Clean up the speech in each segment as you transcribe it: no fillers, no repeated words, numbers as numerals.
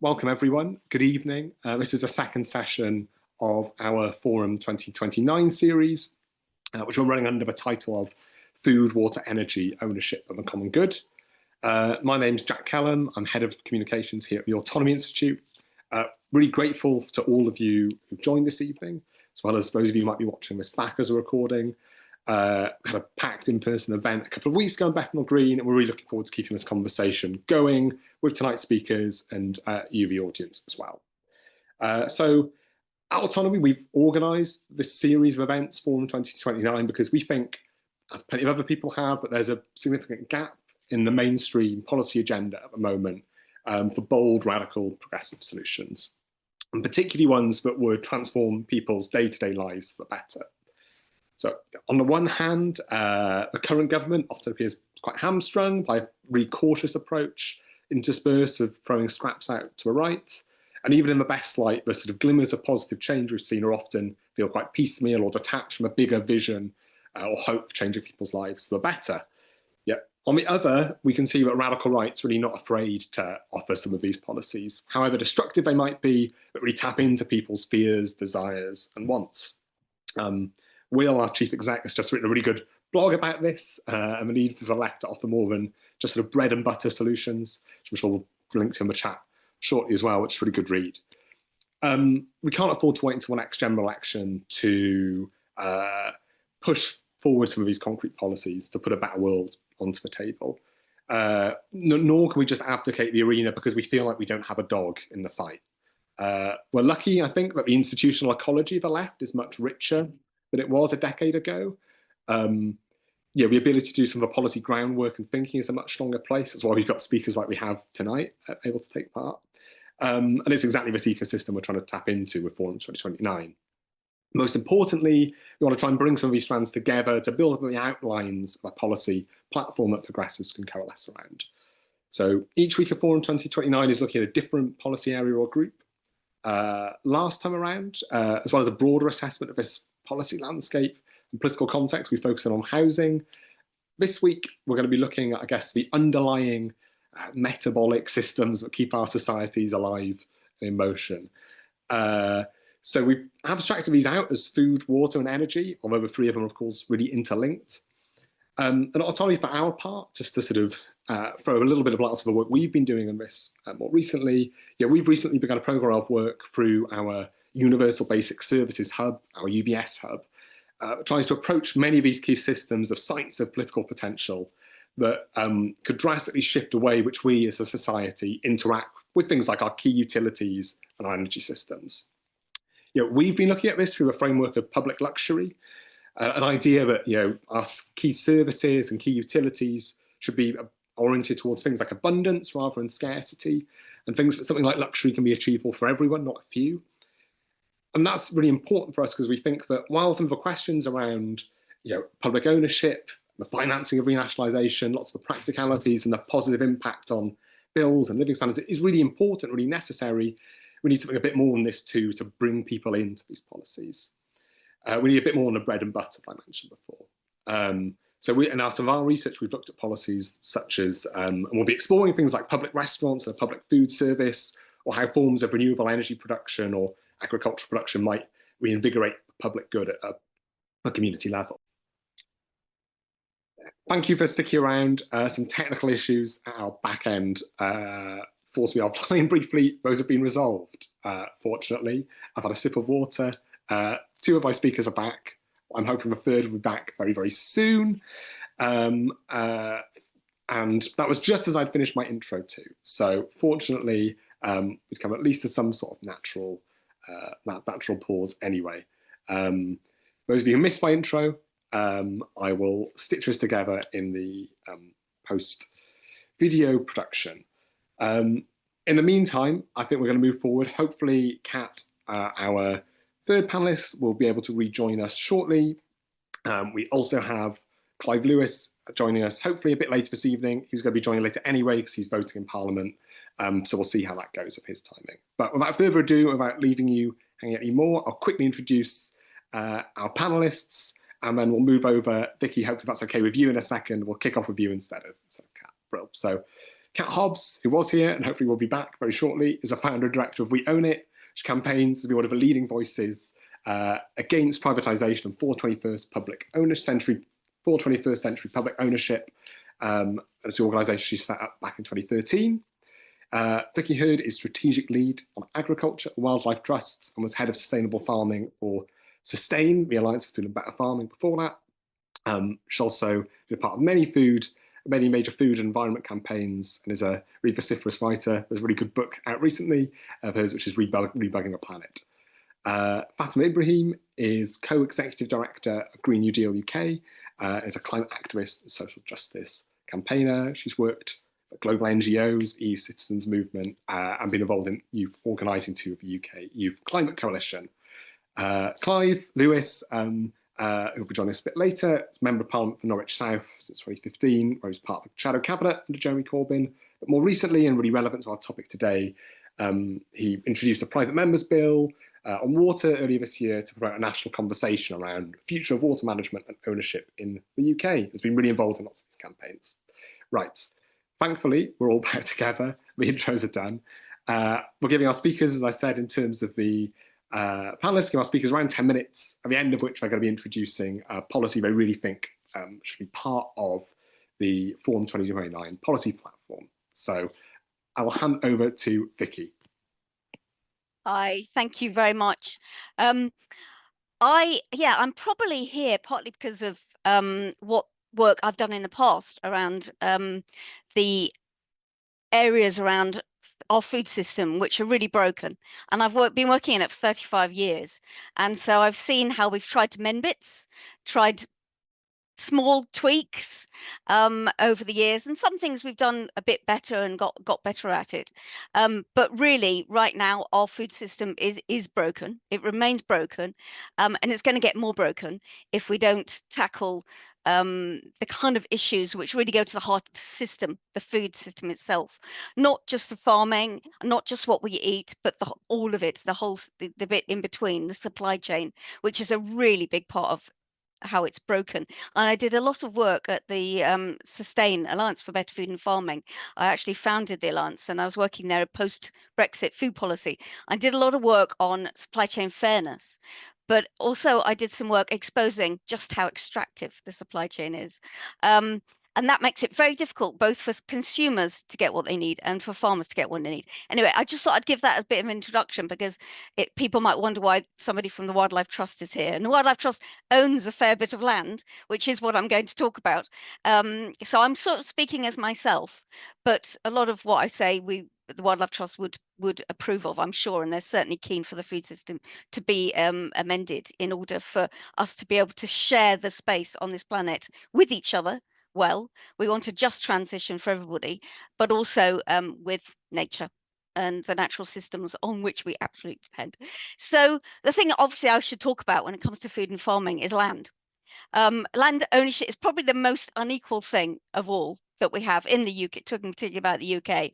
Welcome everyone, good evening. This is the second session of our Forum 2029 series, which we're running under the title of Food, Water, Energy, Ownership and the Common Good. My name's Jack Callum, I'm Head of Communications here at the Autonomy Institute. Really grateful to all of you who've joined this evening, as well as those of you who might be watching this back as a recording. Had a packed in-person event a couple of weeks ago in Bethnal Green, and we're really looking forward to keeping this conversation going with tonight's speakers and you, the audience, as well. So at Autonomy, we've organised this series of events, Forum 2029, because we think, as plenty of other people have, that there's a significant gap in the mainstream policy agenda at the moment for bold, radical, progressive solutions, and particularly ones that would transform people's day-to-day lives for the better. So on the one hand, the current government often appears quite hamstrung by a really cautious approach, interspersed with throwing scraps out to the right. And even in the best light, the sort of glimmers of positive change we've seen are often feel quite piecemeal or detached from a bigger vision or hope for changing people's lives for the better. Yet on the other, we can see that radical right's really not afraid to offer some of these policies, however destructive they might be, that really tap into people's fears, desires and wants. Will, our chief exec, has just written a really good blog about this and the need for the left to offer more than just sort of bread and butter solutions, which we'll link to in the chat shortly as well, which is a really good read. We can't afford to wait until the next general election to push forward some of these concrete policies to put a better world onto the table. Nor can we just abdicate the arena because we feel like we don't have a dog in the fight. We're lucky, I think, that the institutional ecology of the left is much richer than it was a decade ago. The ability to do some of the policy groundwork and thinking is a much stronger place. That's why we've got speakers like we have tonight able to take part. And it's exactly this ecosystem we're trying to tap into with Forum 2029. Most importantly, we want to try and bring some of these strands together to build up the outlines of a policy platform that progressives can coalesce around. So each week of Forum 2029 is looking at a different policy area or group. Last time around, as well as a broader assessment of this policy landscape and political context, we focus on housing. This week, we're going to be looking at, I guess, the underlying metabolic systems that keep our societies alive and in motion. So we've abstracted these out as food, water, and energy, although the three of them are, of course, really interlinked. And Autonomy, for our part, just to sort of throw a little bit of light on the work we've been doing on this more recently, we've recently begun a program of work through our Universal Basic Services Hub, our UBS hub, tries to approach many of these key systems of sites of political potential that could drastically shift the way which we as a society interact with things like our key utilities and our energy systems. We've been looking at this through a framework of public luxury, an idea that our key services and key utilities should be oriented towards things like abundance rather than scarcity, and things that something like luxury can be achievable for everyone, not a few. And that's really important for us because we think that while some of the questions around public ownership, the financing of renationalisation, lots of the practicalities and the positive impact on bills and living standards is really important, really necessary, we need something a bit more than this too to bring people into these policies. We need a bit more on the bread and butter I mentioned before. So in some of our research, we've looked at policies such as, and we'll be exploring things like public restaurants and a public food service, or how forms of renewable energy production or agricultural production might reinvigorate public good at a community level. Thank you for sticking around. Some technical issues at our back end forced me offline briefly. Those have been resolved, fortunately. I've had a sip of water. Two of my speakers are back. I'm hoping the third will be back very, very soon. And that was just as I'd finished my intro too. So fortunately, we'd come at least to some sort of natural pause anyway. Those of you who missed my intro, I will stitch this together in the post-video production. In the meantime, I think we're going to move forward. Hopefully, Kat, our third panelist, will be able to rejoin us shortly. We also have Clive Lewis joining us, hopefully a bit later this evening. He's going to be joining later anyway because he's voting in Parliament. So we'll see how that goes with his timing. But without further ado, without leaving you hanging out anymore, I'll quickly introduce our panelists, and then we'll move over. Vicky, hopefully that's okay with you in a second. We'll kick off with you instead of Kat. So Kat Hobbs, who was here and hopefully will be back very shortly, is a founder and director of We Own It, which campaigns to be one of the leading voices against privatisation and for 21st century public ownership. It's the organisation she set up back in 2013. Vicky Hurd is strategic lead on agriculture and wildlife trusts and was head of sustainable farming for Sustain, the Alliance for Food and Better Farming before that. She's also been part of many major food and environment campaigns and is a really vociferous writer. There's a really good book out recently of hers, which is Rebugging the Planet. Fatima Ibrahim is co-executive director of Green New Deal UK, is a climate activist and social justice campaigner. She's worked at global NGOs, EU Citizens Movement, and been involved in youth organising too of the UK Youth Climate Coalition. Clive Lewis, who'll be joining us a bit later, is Member of Parliament for Norwich South since 2015, where he was part of the Shadow Cabinet under Jeremy Corbyn. But more recently, and really relevant to our topic today, he introduced a private members bill on water earlier this year to promote a national conversation around the future of water management and ownership in the UK. He's been really involved in lots of his campaigns. Right, thankfully, we're all back together. The intros are done. We're giving our speakers, as I said, in terms of the panelists, give our speakers around 10 minutes, at the end of which we're going to be introducing a policy they really think should be part of the Forum 2029 policy platform. So I will hand over to Vicky. Hi, thank you very much. I'm probably here partly because of what work I've done in the past around the areas around our food system, which are really broken. And I've been working in it for 35 years. And so I've seen how we've tried to mend bits, tried small tweaks over the years, and some things we've done a bit better and got better at it. But really, right now, our food system is broken. It remains broken, and it's going to get more broken if we don't tackle the kind of issues which really go to the heart of the system, the food system itself, not just the farming, not just what we eat, but all of it, the bit in between, the supply chain, which is a really big part of how it's broken. And I did a lot of work at the Sustain Alliance for Better Food and Farming. I actually founded the Alliance, and I was working there post-Brexit food policy. I did a lot of work on supply chain fairness, but also I did some work exposing just how extractive the supply chain is. And that makes it very difficult, both for consumers to get what they need and for farmers to get what they need. Anyway, I just thought I'd give that a bit of an introduction because people might wonder why somebody from the Wildlife Trust is here. And the Wildlife Trust owns a fair bit of land, which is what I'm going to talk about. So I'm sort of speaking as myself, but a lot of what I say, the Wildlife Trust would approve of, I'm sure, and they're certainly keen for the food system to be amended in order for us to be able to share the space on this planet with each other. Well, we want a just transition for everybody, but also with nature and the natural systems on which we absolutely depend. So the thing obviously I should talk about when it comes to food and farming is land. Land ownership is probably the most unequal thing of all that we have in the UK, talking particularly about the UK.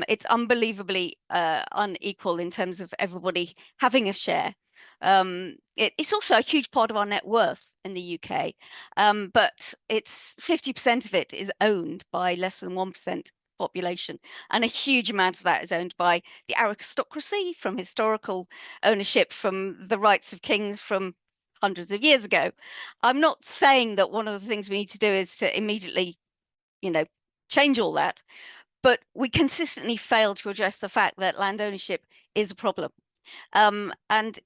It's unbelievably unequal in terms of everybody having a share. It's also a huge part of our net worth in the UK, but it's 50% of it is owned by less than 1% population, and a huge amount of that is owned by the aristocracy from historical ownership, from the rights of kings from hundreds of years ago. I'm not saying that one of the things we need to do is to immediately, change all that, but we consistently fail to address the fact that land ownership is a problem. And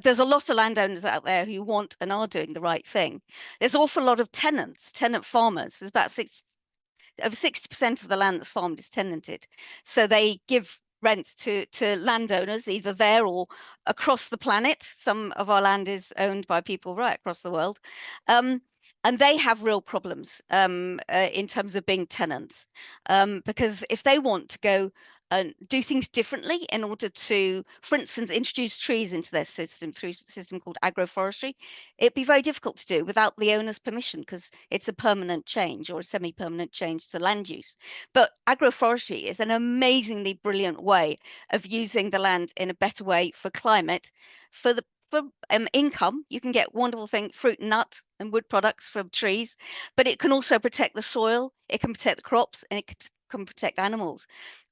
there's a lot of landowners out there who want and are doing the right thing. There's an awful lot of tenant farmers. There's about over 60% of the land that's farmed is tenanted. So they give rent to landowners, either there or across the planet. Some of our land is owned by people right across the world. And they have real problems in terms of being tenants, because if they want to go and do things differently in order to, for instance, introduce trees into their system through a system called agroforestry, it'd be very difficult to do without the owner's permission because it's a permanent change or a semi-permanent change to land use. But agroforestry is an amazingly brilliant way of using the land in a better way for climate, for income. You can get wonderful things, fruit and nut and wood products from trees, but it can also protect the soil, it can protect the crops, and it can can protect animals.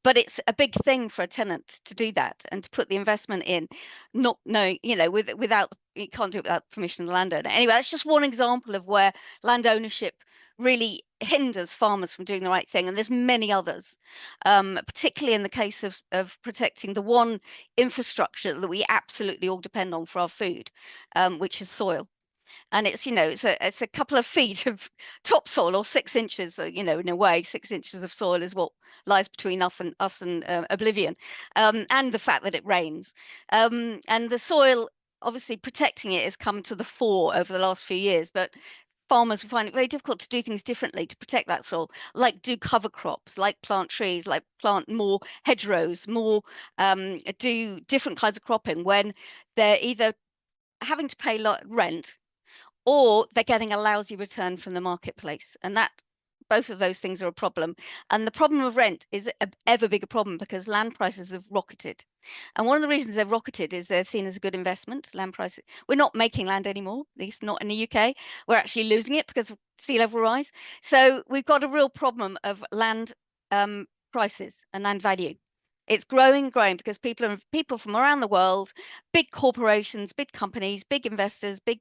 But it's a big thing for a tenant to do that and to put the investment in, not knowing, without, you can't do it without permission of the landowner. Anyway, that's just one example of where land ownership really hinders farmers from doing the right thing. And there's many others, particularly in the case of protecting the one infrastructure that we absolutely all depend on for our food, which is soil. And it's a couple of feet of topsoil, or 6 inches, in a way 6 inches of soil is what lies between us and oblivion, and the fact that it rains, and the soil, obviously protecting it has come to the fore over the last few years, but farmers will find it very difficult to do things differently to protect that soil, like do cover crops, like plant trees, like plant more hedgerows, more do different kinds of cropping when they're either having to pay rent, or they're getting a lousy return from the marketplace. And that both of those things are a problem. And the problem of rent is an ever bigger problem because land prices have rocketed. And one of the reasons they've rocketed is they're seen as a good investment. Land prices, we're not making land anymore, at least not in the UK. We're actually losing it because of sea level rise. So we've got a real problem of land prices and land value. It's growing because people from around the world, big corporations, big companies, big investors, big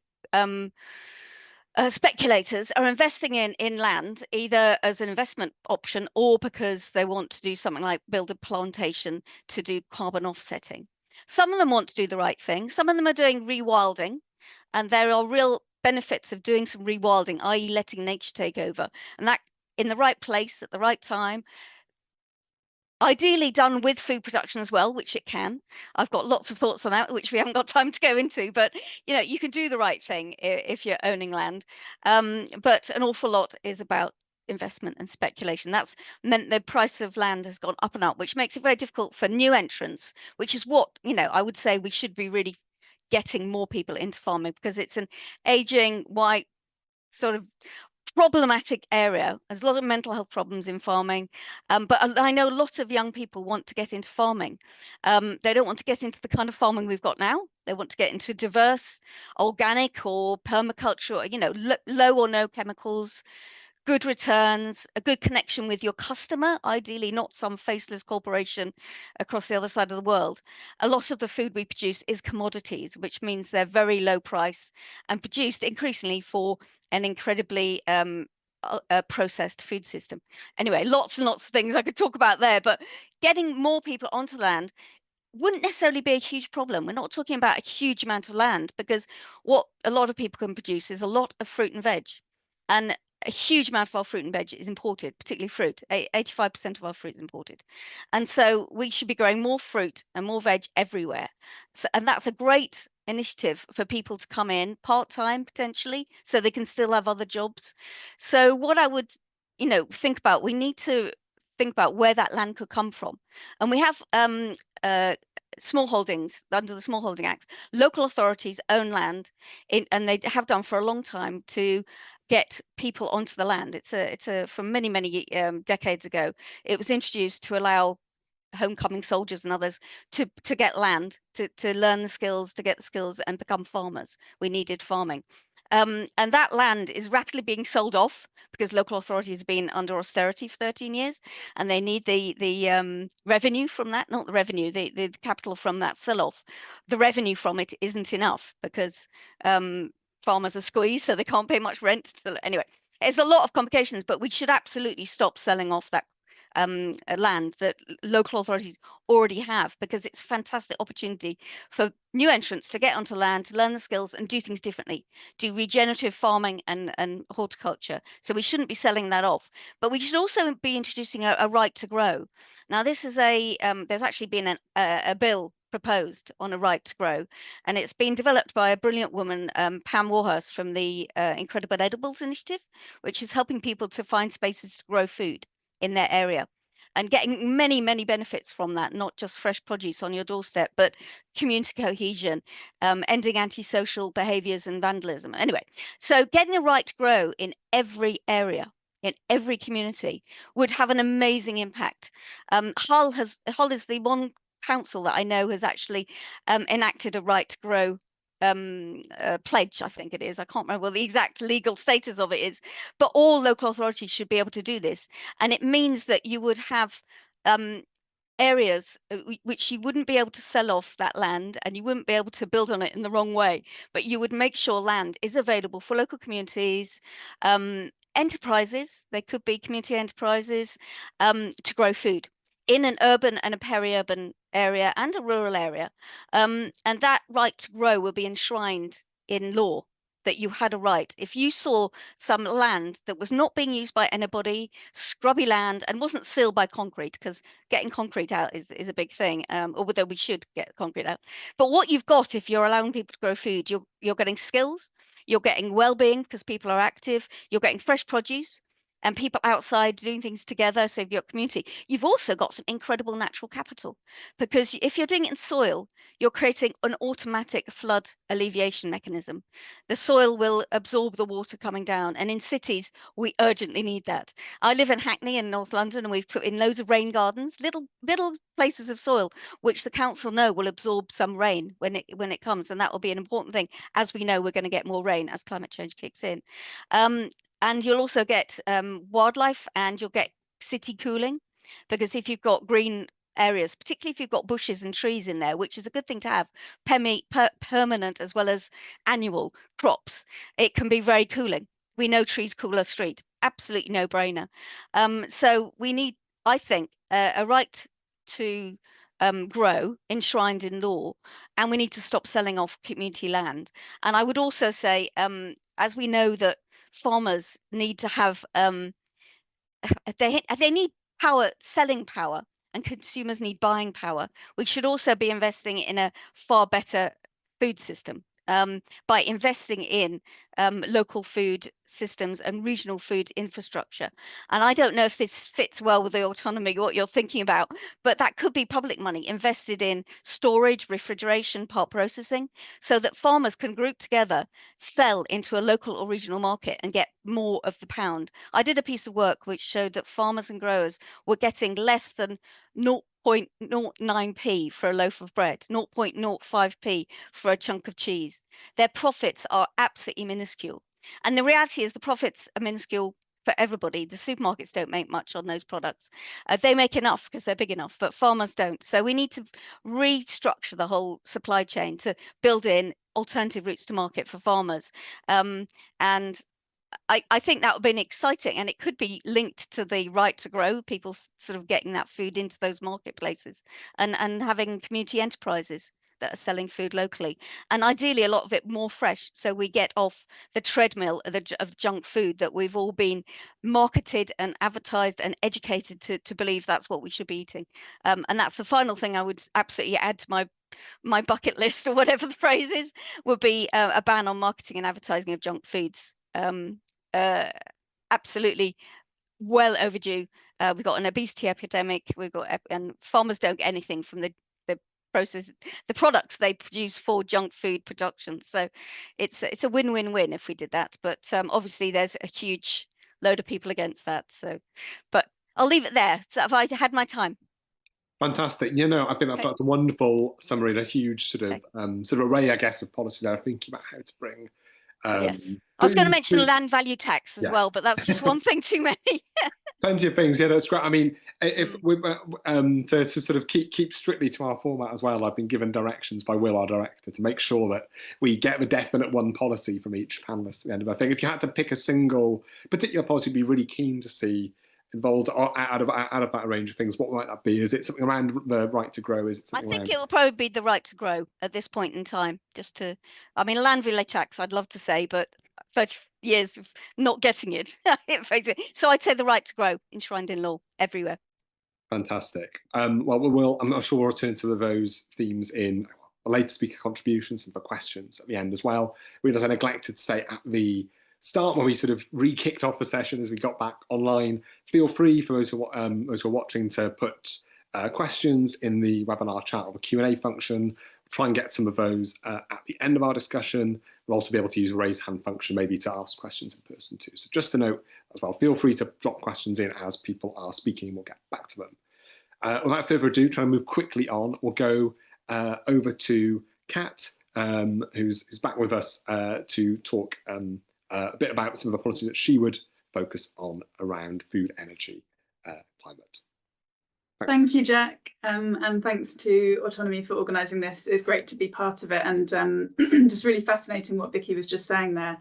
speculators are investing in land, either as an investment option or because they want to do something like build a plantation to do carbon offsetting. Some of them want to do the right thing. Some of them are doing rewilding, and there are real benefits of doing some rewilding, i.e. letting nature take over, and that in the right place at the right time, ideally done with food production as well, which it can. I've got lots of thoughts on that, which we haven't got time to go into, but you can do the right thing if you're owning land. But an awful lot is about investment and speculation. That's meant the price of land has gone up and up, which makes it very difficult for new entrants, which is what, I would say we should be really getting more people into farming, because it's an aging, white, sort of problematic area. There's a lot of mental health problems in farming, but I know a lot of young people want to get into farming. They don't want to get into the kind of farming we've got now. They want to get into diverse, organic or permaculture, low or no chemicals, good returns, a good connection with your customer, ideally not some faceless corporation across the other side of the world. A lot of the food we produce is commodities, which means they're very low price and produced increasingly for an incredibly processed food system. Anyway, lots and lots of things I could talk about there, but getting more people onto land wouldn't necessarily be a huge problem. We're not talking about a huge amount of land, because what a lot of people can produce is a lot of fruit and veg. And a huge amount of our fruit and veg is imported, particularly fruit. 85% of our fruit is imported. And so we should be growing more fruit and more veg everywhere. And that's a great initiative for people to come in part-time potentially, so they can still have other jobs. So what I would, think about, we need to think about where that land could come from. And we have small holdings under the Small Holding Act. Local authorities own land and they have done for a long time to get people onto the land. It's a from many decades ago. It was introduced to allow homecoming soldiers and others to get land, to learn the skills, to get the skills and become farmers. We needed farming. And that land is rapidly being sold off because local authorities have been under austerity for 13 years, and they need the revenue from that, not the revenue, the capital from that sell-off. The revenue from it isn't enough because farmers are squeezed, so they can't pay much rent. Anyway, there's a lot of complications, but we should absolutely stop selling off that land that local authorities already have, because it's a fantastic opportunity for new entrants to get onto land, to learn the skills and do things differently, do regenerative farming and horticulture. So we shouldn't be selling that off, but we should also be introducing a right to grow. Now this is there's actually been a bill proposed on a right to grow, and it's been developed by a brilliant woman, Pam Warhurst, from the Incredible Edibles Initiative, which is helping people to find spaces to grow food in their area and getting many benefits from that, not just fresh produce on your doorstep, but community cohesion, ending antisocial behaviors and vandalism. Anyway, so getting the right to grow in every area, in every community, would have an amazing impact. Hull is the one council that I know has actually enacted a right to grow pledge, I think it is. I can't remember what the exact legal status of it is, but all local authorities should be able to do this. And it means that you would have areas which you wouldn't be able to sell off that land, and you wouldn't be able to build on it in the wrong way, but you would make sure land is available for local communities, enterprises, they could be community enterprises, to grow food in an urban and a peri-urban area and a rural area. And that right to grow will be enshrined in law, that you had a right. If you saw some land that was not being used by anybody, scrubby land, and wasn't sealed by concrete, because getting concrete out is a big thing, although we should get concrete out. But what you've got, if you're allowing people to grow food, you're getting skills, you're getting well-being because people are active, you're getting fresh produce, and people outside doing things together. So if you're a community, you've also got some incredible natural capital, because if you're doing it in soil, you're creating an automatic flood alleviation mechanism. The soil will absorb the water coming down, and in cities, we urgently need that. I live in Hackney in North London, and we've put in loads of rain gardens, little places of soil, which the council know will absorb some rain when it comes, and that will be an important thing, as we know we're going to get more rain as climate change kicks in. And you'll also get wildlife, and you'll get city cooling, because if you've got green areas, particularly if you've got bushes and trees in there, which is a good thing to have, permanent as well as annual crops, it can be very cooling. We know trees cool a street, absolutely no brainer. So we need, I think, a right to grow enshrined in law, and we need to stop selling off community land. And I would also say, as we know that farmers need to have they need power, selling power, and consumers need buying power. We should also be investing in a far better food system, by investing in local food systems and regional food infrastructure. And I don't know if this fits well with the autonomy, what you're thinking about, but that could be public money invested in storage, refrigeration, part processing, so that farmers can group together, sell into a local or regional market, and get more of the pound. I did a piece of work which showed that farmers and growers were getting less than 0.09p for a loaf of bread, 0.05p for a chunk of cheese. Their profits are absolutely minuscule. And the reality is the profits are minuscule for everybody. The supermarkets don't make much on those products. They make enough because they're big enough, but farmers don't. So we need to restructure the whole supply chain to build in alternative routes to market for farmers. And I think that would be exciting, and it could be linked to the right to grow, people sort of getting that food into those marketplaces, and having community enterprises that are selling food locally, and ideally a lot of it more fresh, so we get off the treadmill of junk food that we've all been marketed and advertised and educated to believe that's what we should be eating. And that's the final thing I would absolutely add to my bucket list, or whatever the phrase is, would be a ban on marketing and advertising of junk foods. Absolutely well overdue. We've got an obesity epidemic. And farmers don't get anything from the process, the products they produce for junk food production. So it's a win-win-win if we did that. But obviously there's a huge load of people against that. So, but I'll leave it there. So have I had my time? Fantastic. I think Okay. that's a wonderful summary and a huge Okay. sort of array, I guess, of policies that are thinking about how to bring Yes. I was going to mention food. land value tax as well, Yes. but that's just one thing too many. Plenty of things. Yeah, that's great. I mean, if Mm. we to sort of keep strictly to our format as well, I've been given directions by Will, our director, to make sure that we get the definite one policy from each panelist at the end of it. I think if you had to pick a single particular policy, you'd be really keen to see involved out of that range of things. What might that be? Is it something around the right to grow? Is it I something think around? it will probably be the right to grow at this point in time. I mean, land relay tax, I'd love to say, but 30 years of not getting it. So I'd say the right to grow enshrined in law everywhere. Fantastic. Well, I'm sure we'll return to those themes in the later speaker contributions and for questions at the end as well. We just neglected to say at the start, when we sort of re-kicked off the session as we got back online, feel free for those who are watching to put questions in the webinar chat or the Q&A function. We'll try and get some of those at the end of our discussion. We'll also be able to use a raise hand function maybe to ask questions in person too. So just a note as well, feel free to drop questions in as people are speaking. We'll get back to them. Without further ado, trying to move quickly on, we'll go over to Kat who's back with us to talk a bit about some of the policies that she would focus on around food, energy, climate. Thanks. Thank you, Jack, and thanks to Autonomy for organising this. It's great to be part of it, and just really fascinating what Vicky was just saying there.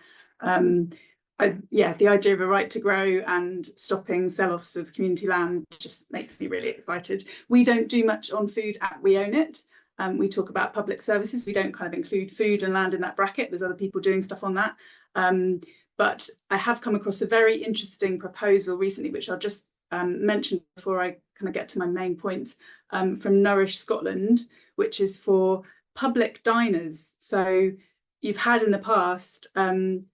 Yeah, the idea of a right to grow and stopping sell-offs of community land just makes me really excited. We don't do much on food at We Own It. We talk about public services. We don't kind of include food and land in that bracket. There's other people doing stuff on that. But I have come across a very interesting proposal recently, which I'll just mention before I kind of get to my main points, from Nourish Scotland, which is for public diners. So you've had in the past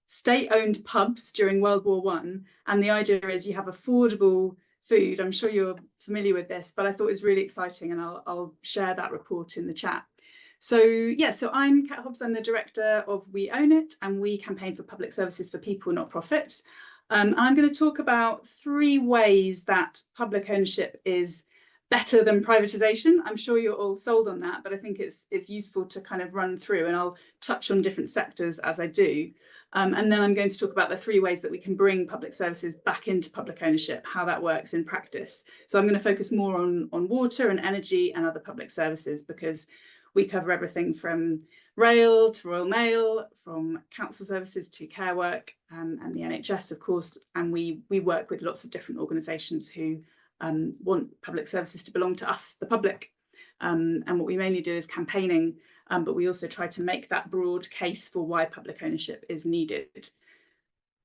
state-owned pubs during World War I, and the idea is you have affordable food. I'm sure you're familiar with this, but I thought it was really exciting, and I'll share that report in the chat. So yeah, so I'm Kat Hobbs, I'm the director of We Own It, and we campaign for public services for people, not profits. I'm going to talk about 3 ways that public ownership is better than privatisation. I'm sure you're all sold on that, but I think it's useful to kind of run through, and I'll touch on different sectors as I do. And then I'm going to talk about the 3 ways that we can bring public services back into public ownership, how that works in practice. So I'm going to focus more on water and energy and other public services, because we cover everything from rail to Royal Mail, from council services to care work, and the NHS, of course. And we work with lots of different organisations who want public services to belong to us, the public. And what we mainly do is campaigning, but we also try to make that broad case for why public ownership is needed.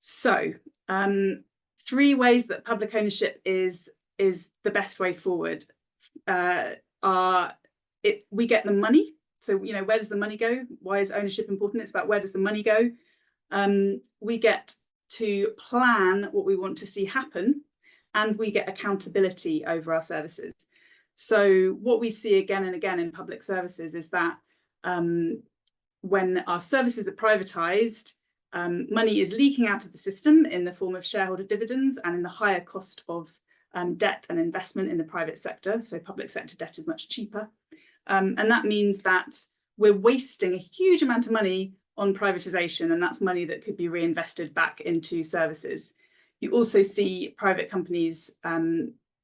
So 3 ways that public ownership is the best way forward are we get the money. So, you know, where does the money go? Why is ownership important? It's about where does the money go? We get to plan what we want to see happen, and we get accountability over our services. So what we see again and again in public services is that when our services are privatised, money is leaking out of the system in the form of shareholder dividends and in the higher cost of debt and investment in the private sector. So public sector debt is much cheaper. And that means that we're wasting a huge amount of money on privatisation, and that's money that could be reinvested back into services. You also see private companies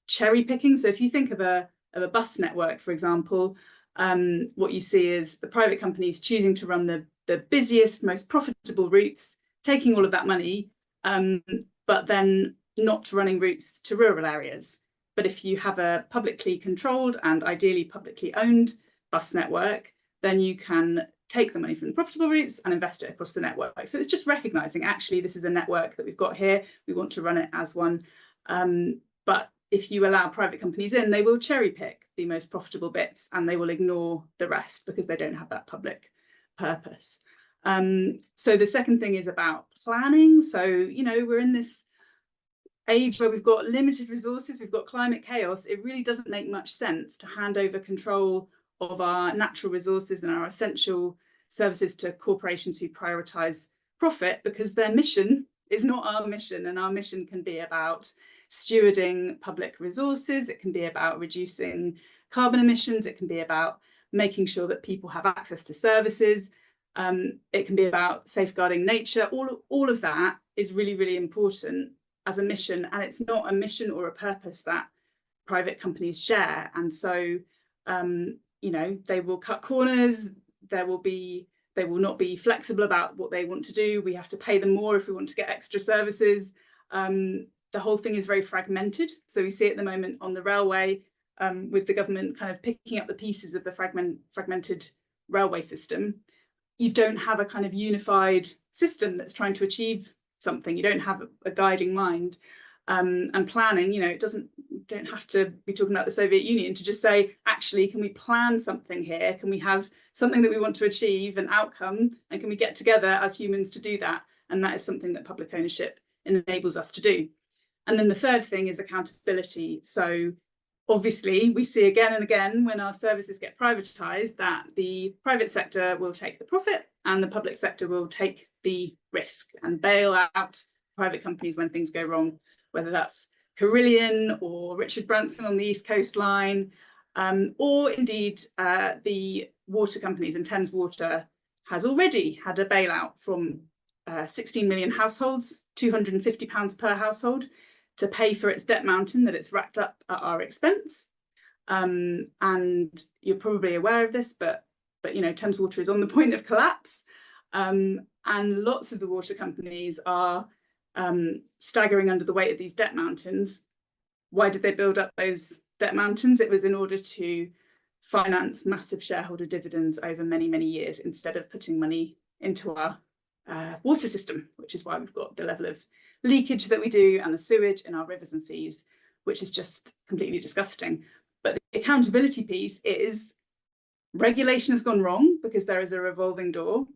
cherry picking. So if you think of a bus network, for example, what you see is the private companies choosing to run the busiest, most profitable routes, taking all of that money, but then not running routes to rural areas. But if you have a publicly controlled and ideally publicly owned bus network, then you can take the money from the profitable routes and invest it across the network. So it's just recognising, actually, this is a network that we've got here. We want to run it as one. But if you allow private companies in, they will cherry pick the most profitable bits and they will ignore the rest because they don't have that public purpose. So the second thing is about planning. So, you know, we're in this age where we've got limited resources, we've got climate chaos. It really doesn't make much sense to hand over control of our natural resources and our essential services to corporations who prioritise profit, because their mission is not our mission, and our mission can be about stewarding public resources, it can be about reducing carbon emissions, it can be about making sure that people have access to services, it can be about safeguarding nature. All of that is really, really important as a mission, and it's not a mission or a purpose that private companies share. And so, you know, they will cut corners, they will not be flexible about what they want to do. We have to pay them more if we want to get extra services. The whole thing is very fragmented. So we see at the moment on the railway, with the government kind of picking up the pieces of the fragmented railway system. You don't have a kind of unified system that's trying to achieve something. You don't have a guiding mind. And planning, you know, don't have to be talking about the Soviet Union to just say, actually, can we plan something here? Can we have something that we want to achieve, an outcome, and can we get together as humans to do that? And that is something that public ownership enables us to do. And then the third thing is accountability. So obviously, we see again and again when our services get privatised that the private sector will take the profit and the public sector will take the risk and bail out private companies when things go wrong, whether that's Carillion or Richard Branson on the East Coast Line, or indeed the water companies. And Thames Water has already had a bailout from 16 million households, £250 per household, to pay for its debt mountain that it's racked up at our expense. And you're probably aware of this, but you know, Thames Water is on the point of collapse. And lots of the water companies are staggering under the weight of these debt mountains. Why did they build up those debt mountains? It was in order to finance massive shareholder dividends over many, many years, instead of putting money into our water system, which is why we've got the level of leakage that we do and the sewage in our rivers and seas, which is just completely disgusting. But the accountability piece is regulation has gone wrong because there is a revolving door.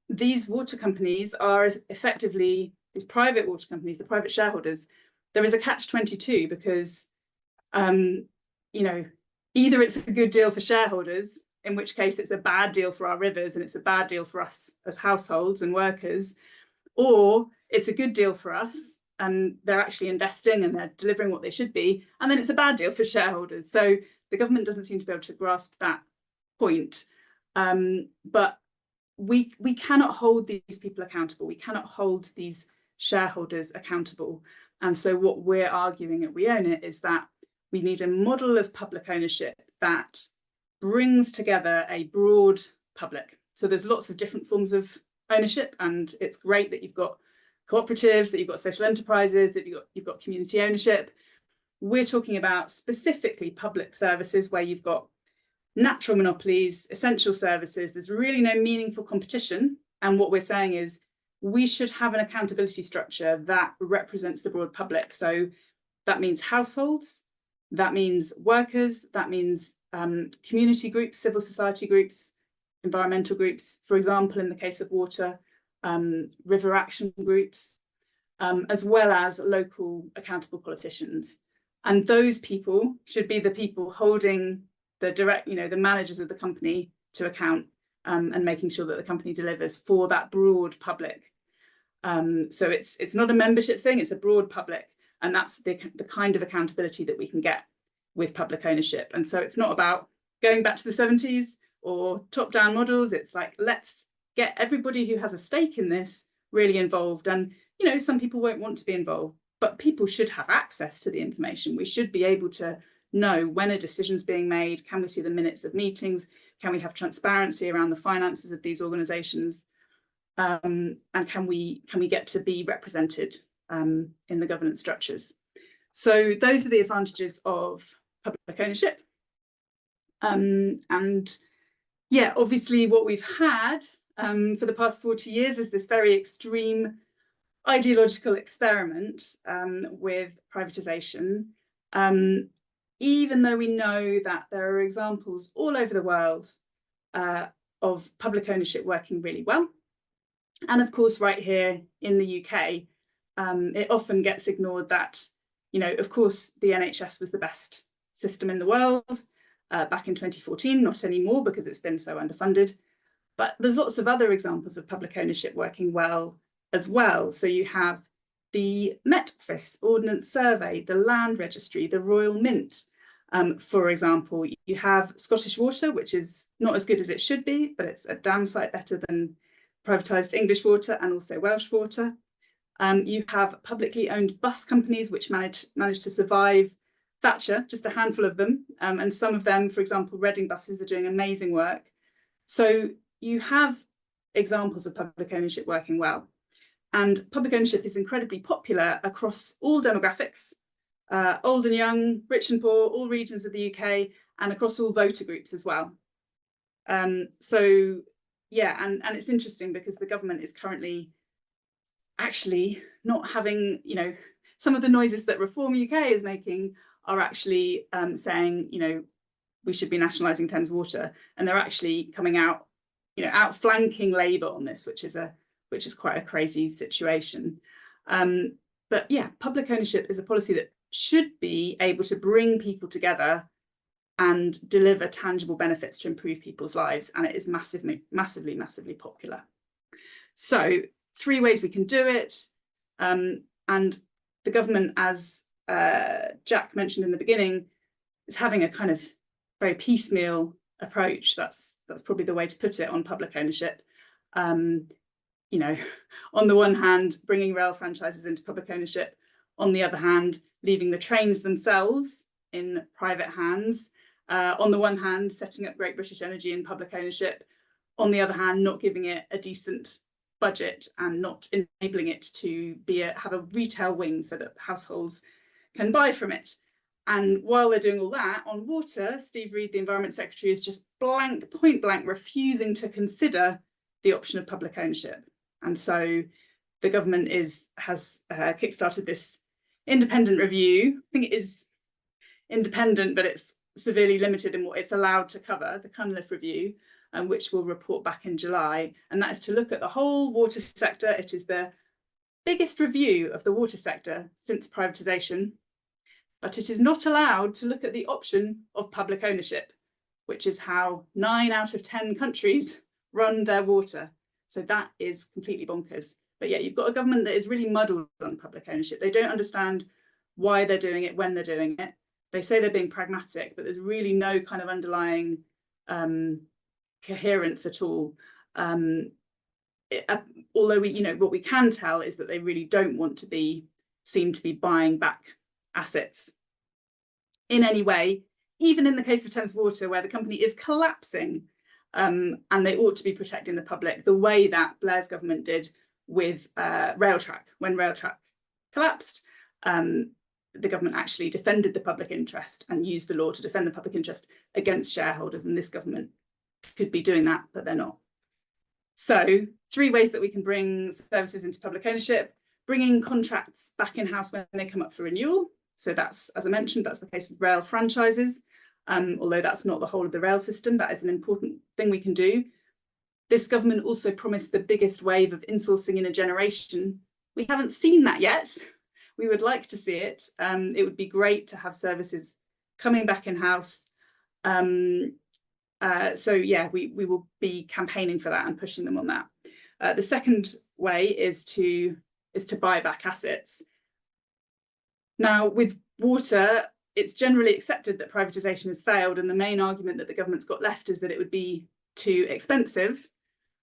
These water companies are effectively, these private water companies, the private shareholders, there is a catch-22 because, you know, either it's a good deal for shareholders, in which case it's a bad deal for our rivers and it's a bad deal for us as households and workers, or it's a good deal for us and they're actually investing and they're delivering what they should be, and then it's a bad deal for shareholders. So the government doesn't seem to be able to grasp that point. But we cannot hold these people accountable. We cannot hold these shareholders accountable. And so what we're arguing at We Own It is that we need a model of public ownership that brings together a broad public. So there's lots of different forms of ownership, and it's great that you've got cooperatives, that you've got social enterprises, that you've got community ownership. We're talking about specifically public services where you've got natural monopolies, essential services. There's really no meaningful competition. And what we're saying is we should have an accountability structure that represents the broad public. So that means households, that means workers, that means community groups, civil society groups, environmental groups, for example, in the case of water, river action groups, as well as local accountable politicians. And those people should be the people holding the direct, you know, the managers of the company to account, and making sure that the company delivers for that broad public. So it's not a membership thing, it's a broad public. And that's the kind of accountability that we can get with public ownership. And so it's not about going back to the 70s or top-down models. It's like, let's get everybody who has a stake in this really involved. And, you know, some people won't want to be involved, but people should have access to the information. We should be able to know when a decision's being made. Can we see the minutes of meetings? Can we have transparency around the finances of these organisations? And can we get to be represented in the governance structures? So those are the advantages of public ownership. And yeah, obviously what we've had for the past 40 years is this very extreme ideological experiment with privatisation. Even though we know that there are examples all over the world of public ownership working really well. And of course, right here in the UK, it often gets ignored that, you know, of course, the NHS was the best system in the world back in 2014, not anymore because it's been so underfunded. But there's lots of other examples of public ownership working well as well. So you have the Met Office, Ordnance Survey, the Land Registry, the Royal Mint. For example, you have Scottish Water, which is not as good as it should be, but it's a damn sight better than privatised English water and also Welsh water. You have publicly owned bus companies which managed to survive Thatcher, just a handful of them. And some of them, for example, Reading buses are doing amazing work. So you have examples of public ownership working well. And public ownership is incredibly popular across all demographics, old and young, rich and poor, all regions of the UK, and across all voter groups as well. So yeah, and it's interesting because the government is currently actually not having, you know, some of the noises that Reform UK is making are actually saying, you know, we should be nationalising Thames Water, and they're actually coming out, you know, outflanking Labour on this, which is quite a crazy situation. But yeah, public ownership is a policy that should be able to bring people together and deliver tangible benefits to improve people's lives, and it is massively, massively, massively popular. So 3 ways we can do it, and the government, as Jack mentioned in the beginning, is having a kind of very piecemeal approach. That's probably the way to put it on public ownership. You know, on the one hand, bringing rail franchises into public ownership, on the other hand, leaving the trains themselves in private hands. On the one hand, setting up Great British Energy in public ownership. On the other hand, not giving it a decent budget and not enabling it to have a retail wing so that households can buy from it. And while they're doing all that, on water, Steve Reed, the Environment Secretary, is just point blank refusing to consider the option of public ownership. And so the government has kickstarted this independent review. I think it is independent, but it's severely limited in what it's allowed to cover, the Cunliffe Review, which will report back in July. And that is to look at the whole water sector. It is the biggest review of the water sector since privatisation, but it is not allowed to look at the option of public ownership, which is how 9 out of 10 countries run their water. So that is completely bonkers. But yeah, you've got a government that is really muddled on public ownership. They don't understand why they're doing it, when they're doing it. They say they're being pragmatic, but there's really no kind of underlying coherence at all. Although what we can tell is that they really don't want to seem to be buying back assets in any way, even in the case of Thames Water, where the company is collapsing, and they ought to be protecting the public the way that Blair's government did with Railtrack. When Railtrack collapsed, the government actually defended the public interest and used the law to defend the public interest against shareholders, and this government could be doing that, but they're not. So 3 ways that we can bring services into public ownership: bringing contracts back in-house when they come up for renewal. So that's, as I mentioned, that's the case with rail franchises. Although that's not the whole of the rail system, that is an important thing we can do. This government also promised the biggest wave of insourcing in a generation. We haven't seen that yet. We would like to see it. It would be great to have services coming back in-house. So yeah, we will be campaigning for that and pushing them on that. The second way is to buy back assets. Now, with water, it's generally accepted that privatisation has failed, and the main argument that the government's got left is that it would be too expensive.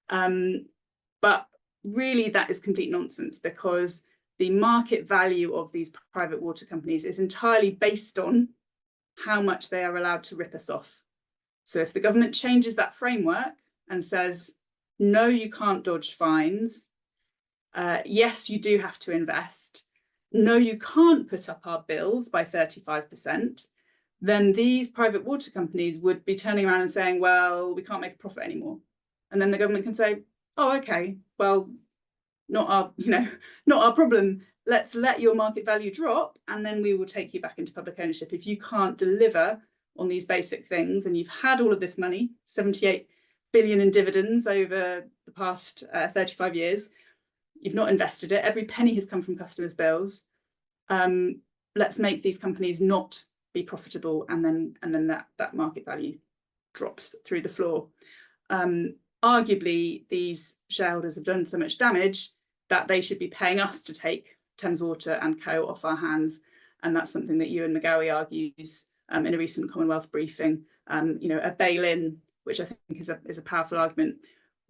But really, that is complete nonsense, because the market value of these private water companies is entirely based on how much they are allowed to rip us off. So if the government changes that framework and says, no, you can't dodge fines, yes, you do have to invest, no, you can't put up our bills by 35%, then these private water companies would be turning around and saying, well, we can't make a profit anymore. And then the government can say, oh, okay, well, not our problem. Let's let your market value drop, and then we will take you back into public ownership. If you can't deliver on these basic things, and you've had all of this money, 78 billion in dividends over the past 35 years, you've not invested it, every penny has come from customers' bills, let's make these companies not be profitable, and then that market value drops through the floor. Arguably, these shareholders have done so much damage that they should be paying us to take Thames Water and Co off our hands, and that's something that Ewan McGowie argues in a recent Commonwealth briefing. A bail-in, which I think is a powerful argument.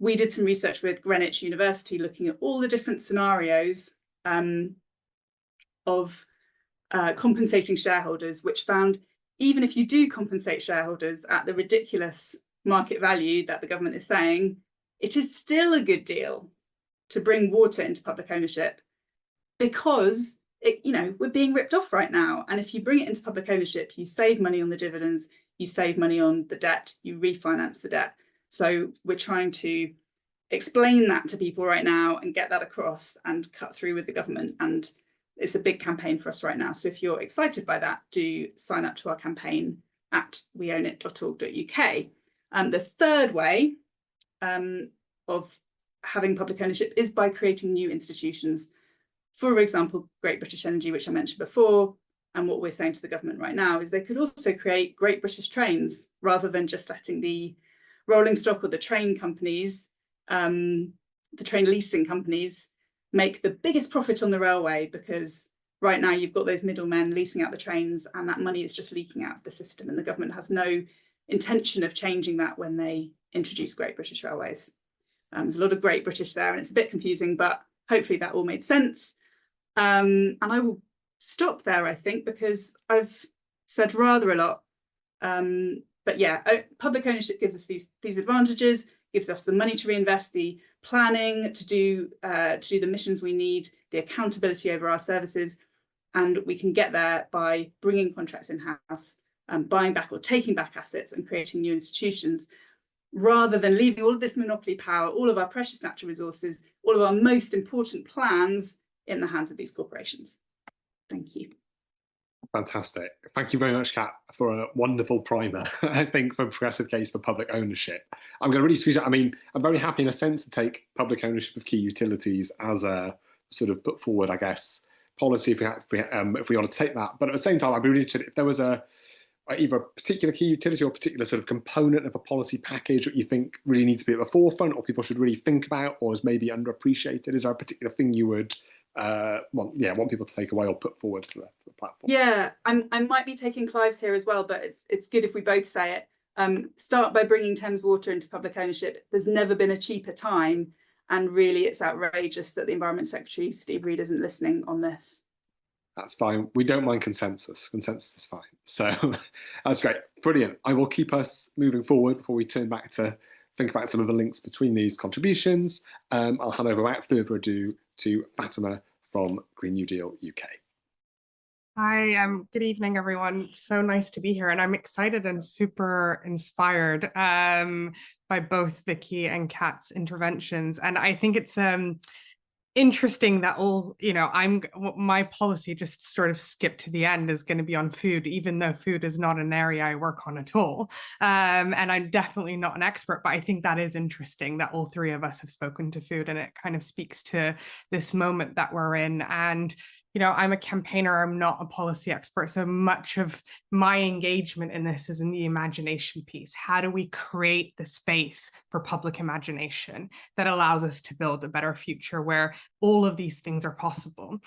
We did some research with Greenwich University looking at all the different scenarios of compensating shareholders, which found even if you do compensate shareholders at the ridiculous market value that the government is saying, it is still a good deal to bring water into public ownership, because we're being ripped off right now. And if you bring it into public ownership, you save money on the dividends, you save money on the debt, you refinance the debt. So we're trying to explain that to people right now and get that across and cut through with the government. And it's a big campaign for us right now. So if you're excited by that, do sign up to our campaign at weownit.org.uk. The third way of having public ownership is by creating new institutions. For example, Great British Energy, which I mentioned before, and what we're saying to the government right now is they could also create Great British Trains, rather than just letting the rolling stock or the train companies, the train leasing companies, make the biggest profit on the railway, because right now you've got those middlemen leasing out the trains, and that money is just leaking out of the system, and the government has no intention of changing that when they introduced Great British Railways. There's a lot of Great British there, and it's a bit confusing, but hopefully that all made sense. And I will stop there, I think, because I've said rather a lot. But yeah, public ownership gives us these advantages, gives us the money to reinvest, the planning to do the missions we need, the accountability over our services, and we can get there by bringing contracts in-house, buying back or taking back assets and creating new institutions, rather than leaving all of this monopoly power, all of our precious natural resources, all of our most important plans in the hands of these corporations. Thank you. Fantastic. Thank you very much, Kat, for a wonderful primer, I think, for progressive case for public ownership. I'm going to really squeeze out. I mean, I'm very happy in a sense to take public ownership of key utilities as a sort of put forward, I guess, policy if we want to take that. But at the same time, I'd be really interested if there was either a particular key utility or a particular sort of component of a policy package that you think really needs to be at the forefront or people should really think about or is maybe underappreciated. Is there a particular thing you would want people to take away or put forward for the platform? Yeah, I might be taking Clive's here as well, but it's good if we both say it. Start by bringing Thames Water into public ownership. There's never been a cheaper time, and really it's outrageous that the Environment Secretary, Steve Reed, isn't listening on this. That's fine. We don't mind consensus. Consensus is fine. So that's great. Brilliant. I will keep us moving forward before we turn back to think about some of the links between these contributions. I'll hand over without further ado to Fatima from Green New Deal UK. Hi, good evening, everyone. So nice to be here, and I'm excited and super inspired by both Vicky and Kat's interventions. And I think it's interesting that my policy just sort of skipped to the end is going to be on food, even though food is not an area I work on at all. And I'm definitely not an expert, but I think that is interesting that all three of us have spoken to food, and it kind of speaks to this moment that we're in. And I'm a campaigner, I'm not a policy expert. So much of my engagement in this is in the imagination piece. How do we create the space for public imagination that allows us to build a better future where all of these things are possible?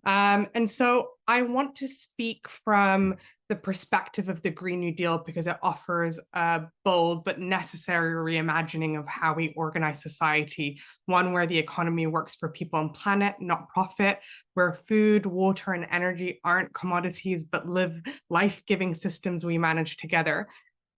And so I want to speak from the perspective of the Green New Deal because it offers a bold but necessary reimagining of how we organize society, one where the economy works for people and planet, not profit, where food, water, and energy aren't commodities, but live life-giving systems we manage together.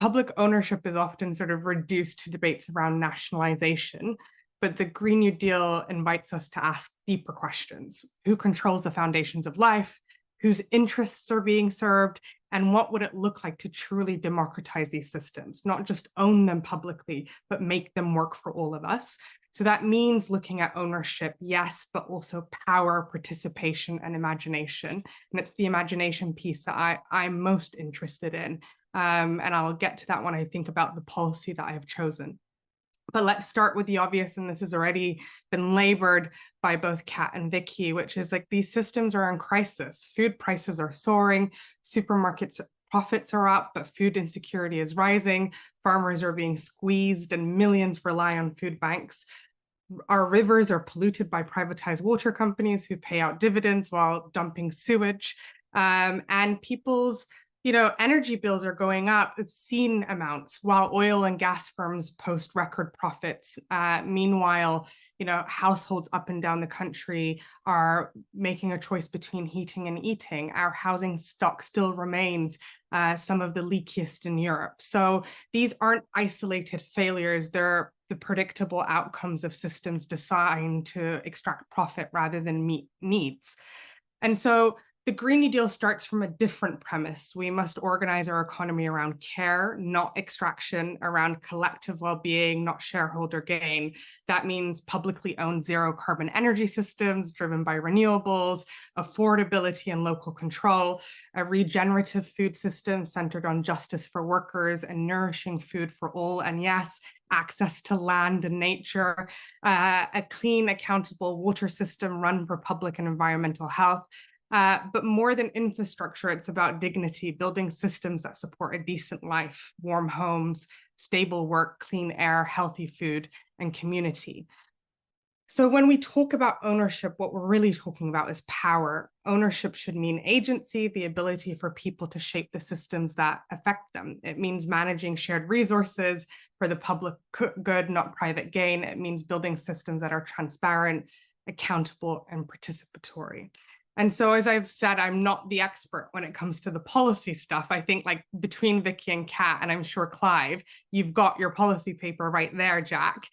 Public ownership is often sort of reduced to debates around nationalization, but the Green New Deal invites us to ask deeper questions. Who controls the foundations of life? Whose interests are being served? And what would it look like to truly democratize these systems, not just own them publicly, but make them work for all of us? So that means looking at ownership, yes, but also power, participation, and imagination. And it's the imagination piece that I'm most interested in. And I'll get to that when I think about the policy that I have chosen. But let's start with the obvious, and this has already been labored by both Kat and Vicky, which is like these systems are in crisis. Food prices are soaring, supermarkets profits are up, but food insecurity is rising, farmers are being squeezed, and millions rely on food banks. Our rivers are polluted by privatized water companies who pay out dividends while dumping sewage, and people's energy bills are going up obscene amounts while oil and gas firms post record profits. Meanwhile, households up and down the country are making a choice between heating and eating. Our housing stock still remains some of the leakiest in Europe. So these aren't isolated failures. They're the predictable outcomes of systems designed to extract profit rather than meet needs. And so the Green New Deal starts from a different premise. We must organize our economy around care, not extraction, around collective well-being, not shareholder gain. That means publicly owned zero carbon energy systems driven by renewables, affordability and local control, a regenerative food system centered on justice for workers and nourishing food for all, and yes, access to land and nature, a clean, accountable water system run for public and environmental health. But more than infrastructure, it's about dignity, building systems that support a decent life, warm homes, stable work, clean air, healthy food, and community. So when we talk about ownership, what we're really talking about is power. Ownership should mean agency, the ability for people to shape the systems that affect them. It means managing shared resources for the public good, not private gain. It means building systems that are transparent, accountable, and participatory. And so, as I've said, I'm not the expert when it comes to the policy stuff. I think like between Vicky and Kat, and I'm sure Clive, you've got your policy paper right there, Jack.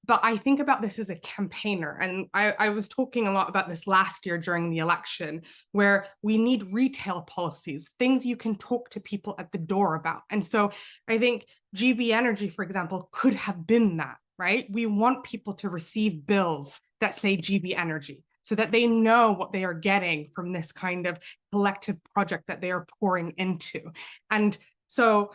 But I think about this as a campaigner. And I was talking a lot about this last year during the election, where we need retail policies, things you can talk to people at the door about. And so I think GB Energy, for example, could have been that, right? We want people to receive bills that say GB Energy, so that they know what they are getting from this kind of collective project that they are pouring into. And so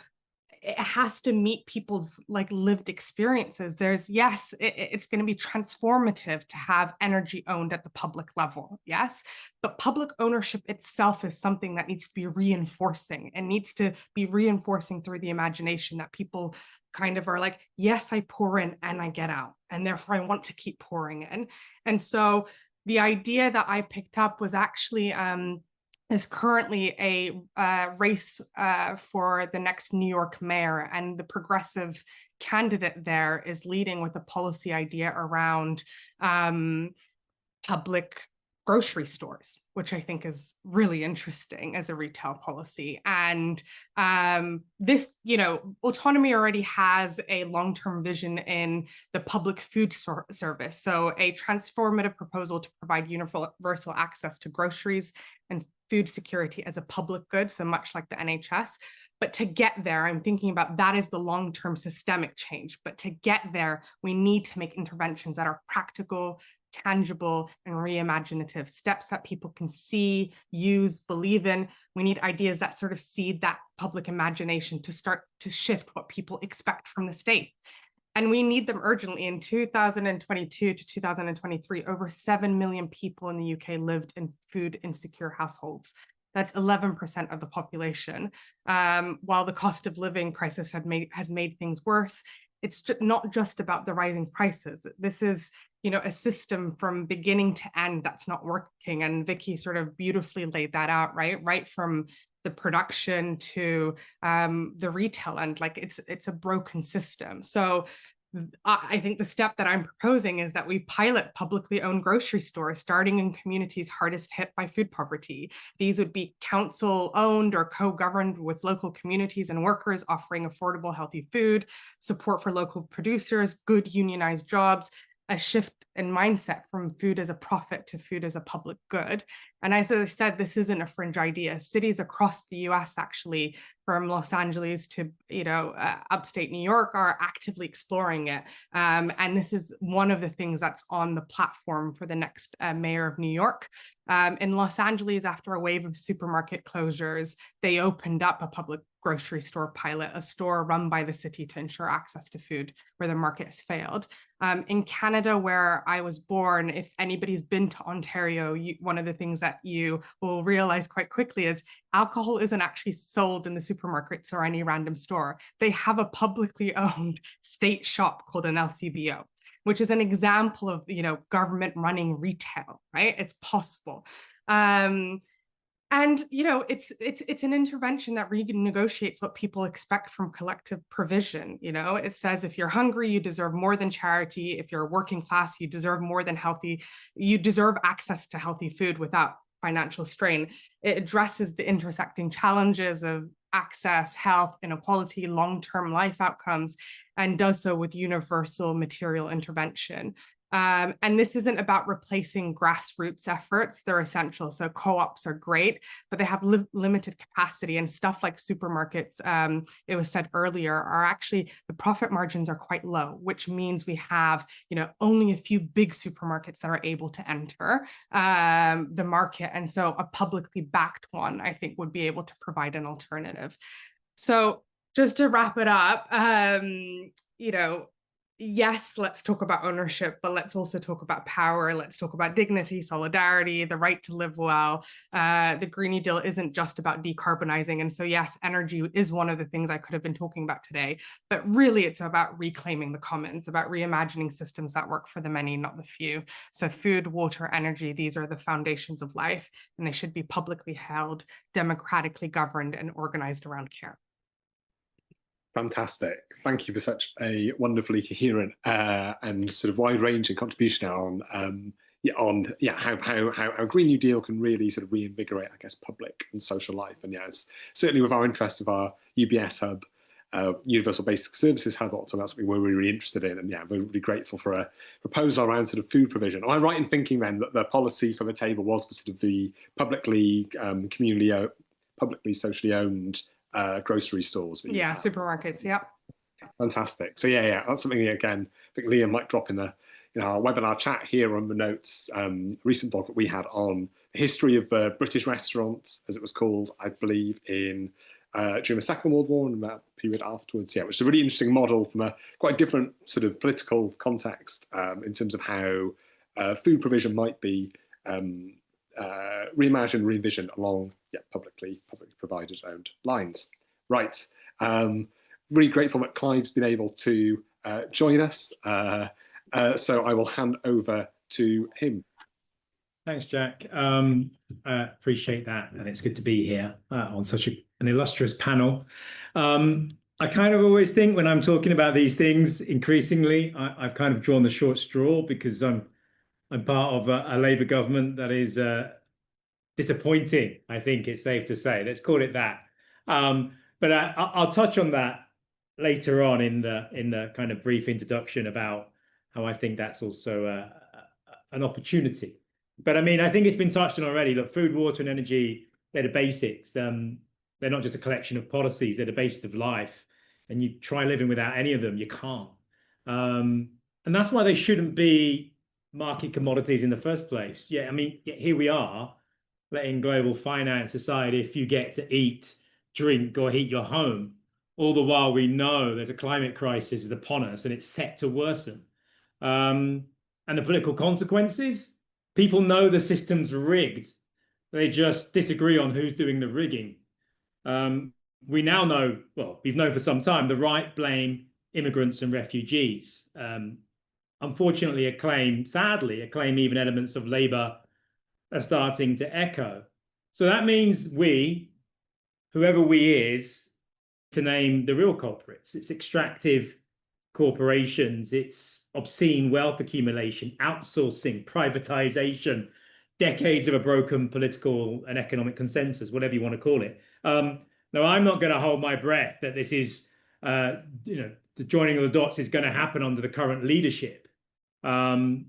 it has to meet people's like lived experiences. There's, yes, it's going to be transformative to have energy owned at the public level, yes, but public ownership itself is something that needs to be reinforcing and needs to be reinforcing through the imagination, that people kind of are like, yes, I pour in and I get out, and therefore I want to keep pouring in. And so the idea that I picked up was actually is currently a race for the next New York mayor, and the progressive candidate there is leading with a policy idea around public grocery stores, which I think is really interesting as a retail policy. And this, autonomy already has a long-term vision in the public food service. So a transformative proposal to provide universal access to groceries and food security as a public good, so much like the NHS. But to get there, I'm thinking about that as the long-term systemic change. But to get there, we need to make interventions that are practical, tangible, and reimaginative, steps that people can see, use, believe in. We need ideas that sort of seed that public imagination to start to shift what people expect from the state. And we need them urgently. In 2022 to 2023, over 7 million people in the UK lived in food insecure households. That's 11% of the population. While the cost of living crisis has made things worse, it's not just about the rising prices. This is, a system from beginning to end that's not working. And Vicky sort of beautifully laid that out, right from the production to the retail end. Like it's a broken system. So I think the step that I'm proposing is that we pilot publicly owned grocery stores starting in communities hardest hit by food poverty. These would be council owned or co-governed with local communities and workers, offering affordable, healthy food, support for local producers, good unionized jobs, a shift in mindset from food as a profit to food as a public good. And as I said, this isn't a fringe idea. Cities across the US, actually, from Los Angeles to upstate New York, are actively exploring it. And this is one of the things that's on the platform for the next mayor of New York. In Los Angeles, after a wave of supermarket closures, they opened up a public grocery store pilot, a store run by the city to ensure access to food where the market has failed. In Canada, where I was born, if anybody's been to Ontario, one of the things that you will realize quite quickly is alcohol isn't actually sold in the supermarkets or any random store. They have a publicly owned state shop called an LCBO, which is an example of, government running retail, right? It's possible. And it's an intervention that renegotiates what people expect from collective provision. It says if you're hungry, you deserve more than charity. If you're working class, you deserve more than healthy. You deserve access to healthy food without financial strain. It addresses the intersecting challenges of access, health, inequality, long-term life outcomes, and does so with universal material intervention. And this isn't about replacing grassroots efforts. They're essential. So co-ops are great, but they have limited capacity, and stuff like supermarkets, it was said earlier, are actually, the profit margins are quite low, which means we have, only a few big supermarkets that are able to enter the market. And so a publicly backed one, I think, would be able to provide an alternative. So just to wrap it up, yes, let's talk about ownership, but let's also talk about power. Let's talk about dignity, solidarity, the right to live well. The Green New Deal isn't just about decarbonizing. And so, yes, energy is one of the things I could have been talking about today, but really it's about reclaiming the commons, about reimagining systems that work for the many, not the few. So food, water, energy, these are the foundations of life, and they should be publicly held, democratically governed, and organized around care. Fantastic. Thank you for such a wonderfully coherent and sort of wide-ranging contribution on how Green New Deal can really sort of reinvigorate, I guess, public and social life. And yes, certainly with our interest of our UBS hub, Universal Basic Services hub, also that's something we're really interested in. And yeah, we're really grateful for a proposal around sort of food provision. Am I right in thinking then that the policy for the table was for sort of the publicly publicly socially owned grocery stores? Yeah, supermarkets. Yeah. Fantastic. So yeah, that's something that, again, I think Liam might drop in our webinar chat here on the notes. Recent blog that we had on the history of British restaurants, as it was called, I believe, in during the Second World War and that period afterwards. Yeah, which is a really interesting model from a quite different sort of political context in terms of how food provision might be reimagined, re-envisioned along publicly provided owned lines. Right. Really grateful that Clive's been able to join us. So I will hand over to him. Thanks, Jack. Appreciate that. And it's good to be here on such an illustrious panel. I kind of always think when I'm talking about these things, increasingly, I've kind of drawn the short straw because I'm part of a Labour government that is disappointing, I think it's safe to say. Let's call it that. But I'll touch on that later on in the kind of brief introduction about how I think that's also an opportunity. But I mean, I think it's been touched on already. Look, food, water, and energy, they're the basics. They're not just a collection of policies, they're the basis of life. And you try living without any of them, you can't. And that's why they shouldn't be market commodities in the first place. Yeah, I mean, here we are, letting global finance decide if you get to eat, drink, or heat your home. All the while we know there's a climate crisis is upon us and it's set to worsen. And the political consequences, people know the system's rigged. They just disagree on who's doing the rigging. We now know, well, we've known for some time, the right blame immigrants and refugees. Unfortunately, sadly, a claim even elements of Labour are starting to echo. So that means we, whoever we is, to name the real culprits. It's extractive corporations, it's obscene wealth accumulation, outsourcing, privatization, decades of a broken political and economic consensus, whatever you want to call it. Now, I'm not going to hold my breath that this is, the joining of the dots is going to happen under the current leadership, led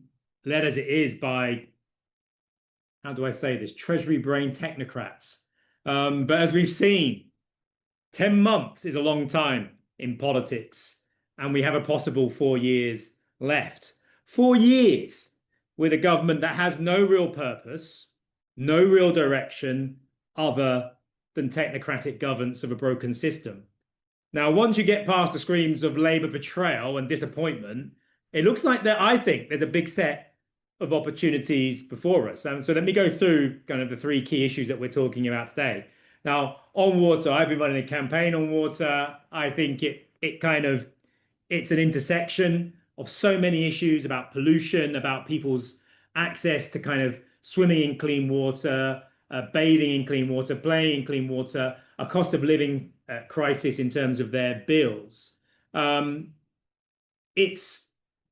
as it is by, how do I say this, Treasury brain technocrats. But as we've seen, 10 months is a long time in politics, and we have a possible 4 years left. 4 years with a government that has no real purpose, no real direction other than technocratic governance of a broken system. Now, once you get past the screams of Labour betrayal and disappointment, it looks like I think there's a big set of opportunities before us. So let me go through kind of the 3 key issues that we're talking about today. Now, on water, I've been running a campaign on water. I think it's an intersection of so many issues about pollution, about people's access to kind of swimming in clean water, bathing in clean water, playing in clean water, a cost of living crisis in terms of their bills. It's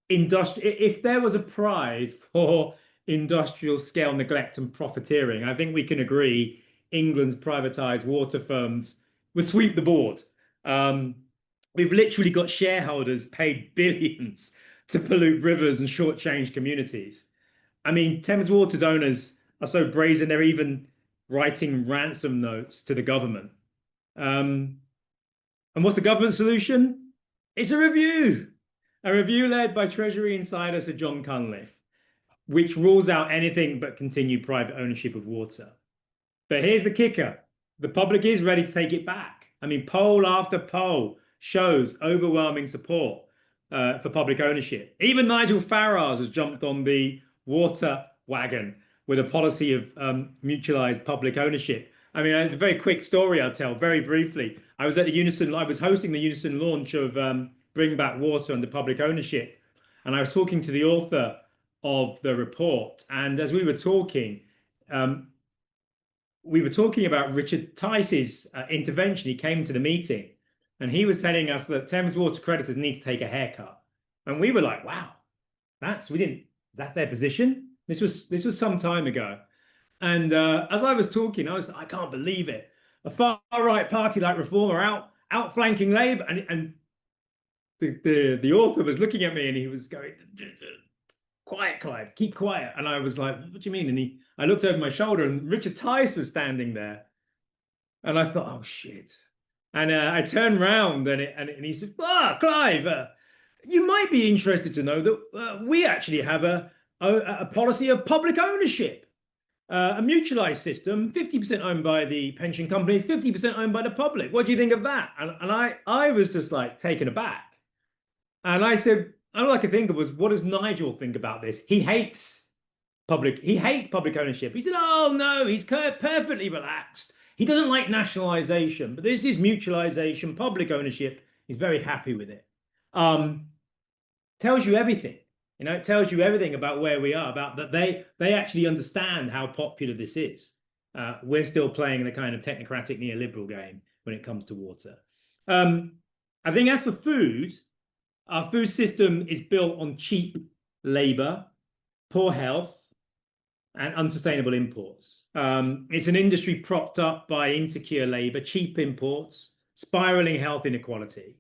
if there was a prize for industrial scale neglect and profiteering, I think we can agree England's privatized water firms would sweep the board. We've literally got shareholders paid billions to pollute rivers and shortchange communities. I mean, Thames Water's owners are so brazen, they're even writing ransom notes to the government. And what's the government solution? It's a review led by Treasury insider Sir John Cunliffe, which rules out anything but continued private ownership of water. But here's the kicker. The public is ready to take it back. I mean, poll after poll shows overwhelming support. for public ownership. Even Nigel Farage has jumped on the water wagon with a policy of mutualised public ownership. I mean, a very quick story I'll tell very briefly. I was hosting the Unison launch of Bring Back Water under public ownership. And I was talking to the author of the report. And as we were talking about Richard Tice's intervention. He came to the meeting and he was telling us that Thames Water creditors need to take a haircut. And we were like, wow, is that their position? This was some time ago. And as I was talking, I can't believe it. A far-right party like Reform are outflanking Labour. And the author was looking at me and he was going, quiet, Clive, keep quiet. And I was like, what do you mean? And I looked over my shoulder and Richard Tice was standing there. And I thought, oh, shit. And I turned round and he said, Clive, you might be interested to know that we actually have a policy of public ownership. A mutualised system, 50% owned by the pension companies, 50% owned by the public. What do you think of that? And I was just like taken aback. And I said, all I could think of was, what does Nigel think about this? He hates public ownership. He said, oh no, he's perfectly relaxed. He doesn't like nationalisation, but this is mutualisation, public ownership. He's very happy with it. Tells you everything. It tells you everything about where we are, about that they actually understand how popular this is. We're still playing the kind of technocratic neoliberal game when it comes to water. I think as for food, our food system is built on cheap labour, poor health, and unsustainable imports. It's an industry propped up by insecure labour, cheap imports, spiralling health inequality.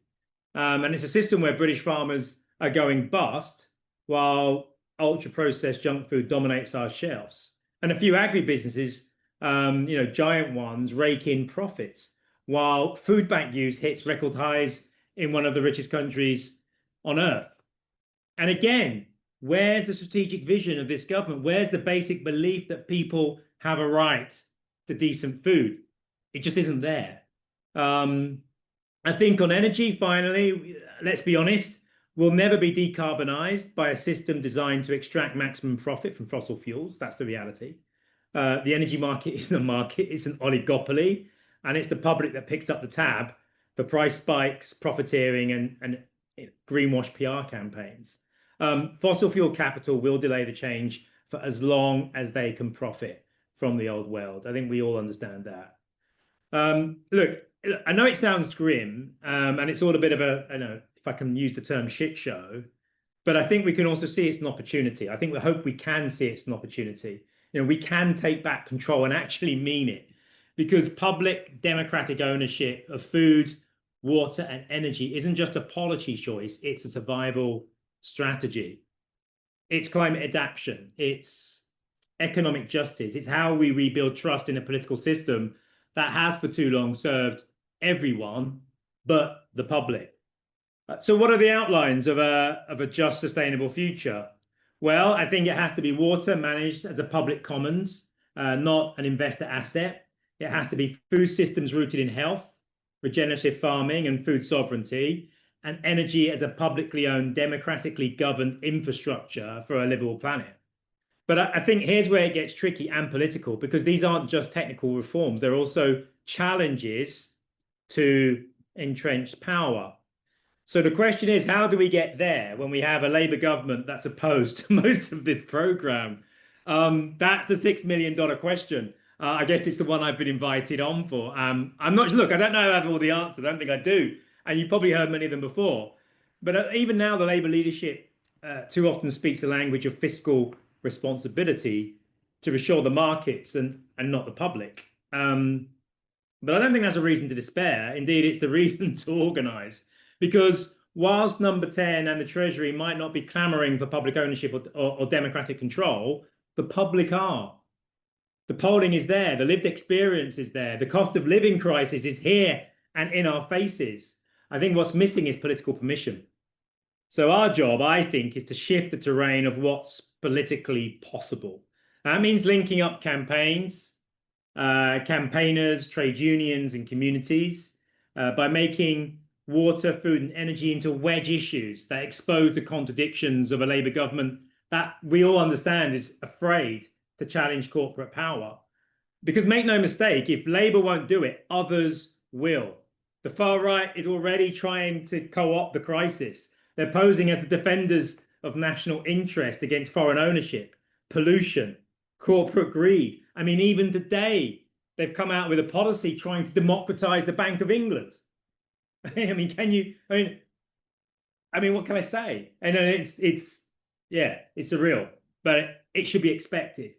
And it's a system where British farmers are going bust, while ultra-processed junk food dominates our shelves. And a few agribusinesses, giant ones, rake in profits, while food bank use hits record highs in one of the richest countries on earth. And again, where's the strategic vision of this government? Where's the basic belief that people have a right to decent food? It just isn't there. I think on energy, finally, let's be honest, will never be decarbonised by a system designed to extract maximum profit from fossil fuels. That's the reality. The energy market isn't a market, it's an oligopoly, and it's the public that picks up the tab for price spikes, profiteering, and greenwash PR campaigns. Fossil fuel capital will delay the change for as long as they can profit from the old world. I think we all understand that. Look, I know it sounds grim, and it's all a bit of a, if I can use the term shit show, but I think we can also see it's an opportunity. I hope we can see it's an opportunity. We can take back control and actually mean it, because public democratic ownership of food, water, and energy isn't just a policy choice, it's a survival strategy. It's climate adaptation, it's economic justice, it's how we rebuild trust in a political system that has for too long served everyone but the public. So what are the outlines of a just, sustainable future? Well, I think it has to be water managed as a public commons, not an investor asset. It has to be food systems rooted in health, regenerative farming and food sovereignty, and energy as a publicly owned, democratically governed infrastructure for a livable planet. But I think here's where it gets tricky and political, because these aren't just technical reforms. They're also challenges to entrenched power. So the question is, how do we get there when we have a Labour government that's opposed to most of this programme? That's the $6 million question. I guess it's the one I've been invited on for. I'm not, look, I don't know if I have all the answers. I don't think I do. And you've probably heard many of them before. But even now, the Labour leadership too often speaks the language of fiscal responsibility to restore the markets and not the public. But I don't think that's a reason to despair. Indeed, it's the reason to organise. Because whilst Number 10 and the Treasury might not be clamouring for public ownership or democratic control, the public are. The polling is there. The lived experience is there. The cost of living crisis is here and in our faces. I think what's missing is political permission. So our job, I think, is to shift the terrain of what's politically possible. That means linking up campaigns, campaigners, trade unions and communities by making water, food and energy into wedge issues that expose the contradictions of a Labour government that we all understand is afraid to challenge corporate power. Because make no mistake, if Labour won't do it, others will. The far right is already trying to co-opt the crisis. They're posing as the defenders of national interest against foreign ownership, pollution, corporate greed. I mean, even today, they've come out with a policy trying to democratize the Bank of England. I mean, what can I say? And it's surreal, but it should be expected.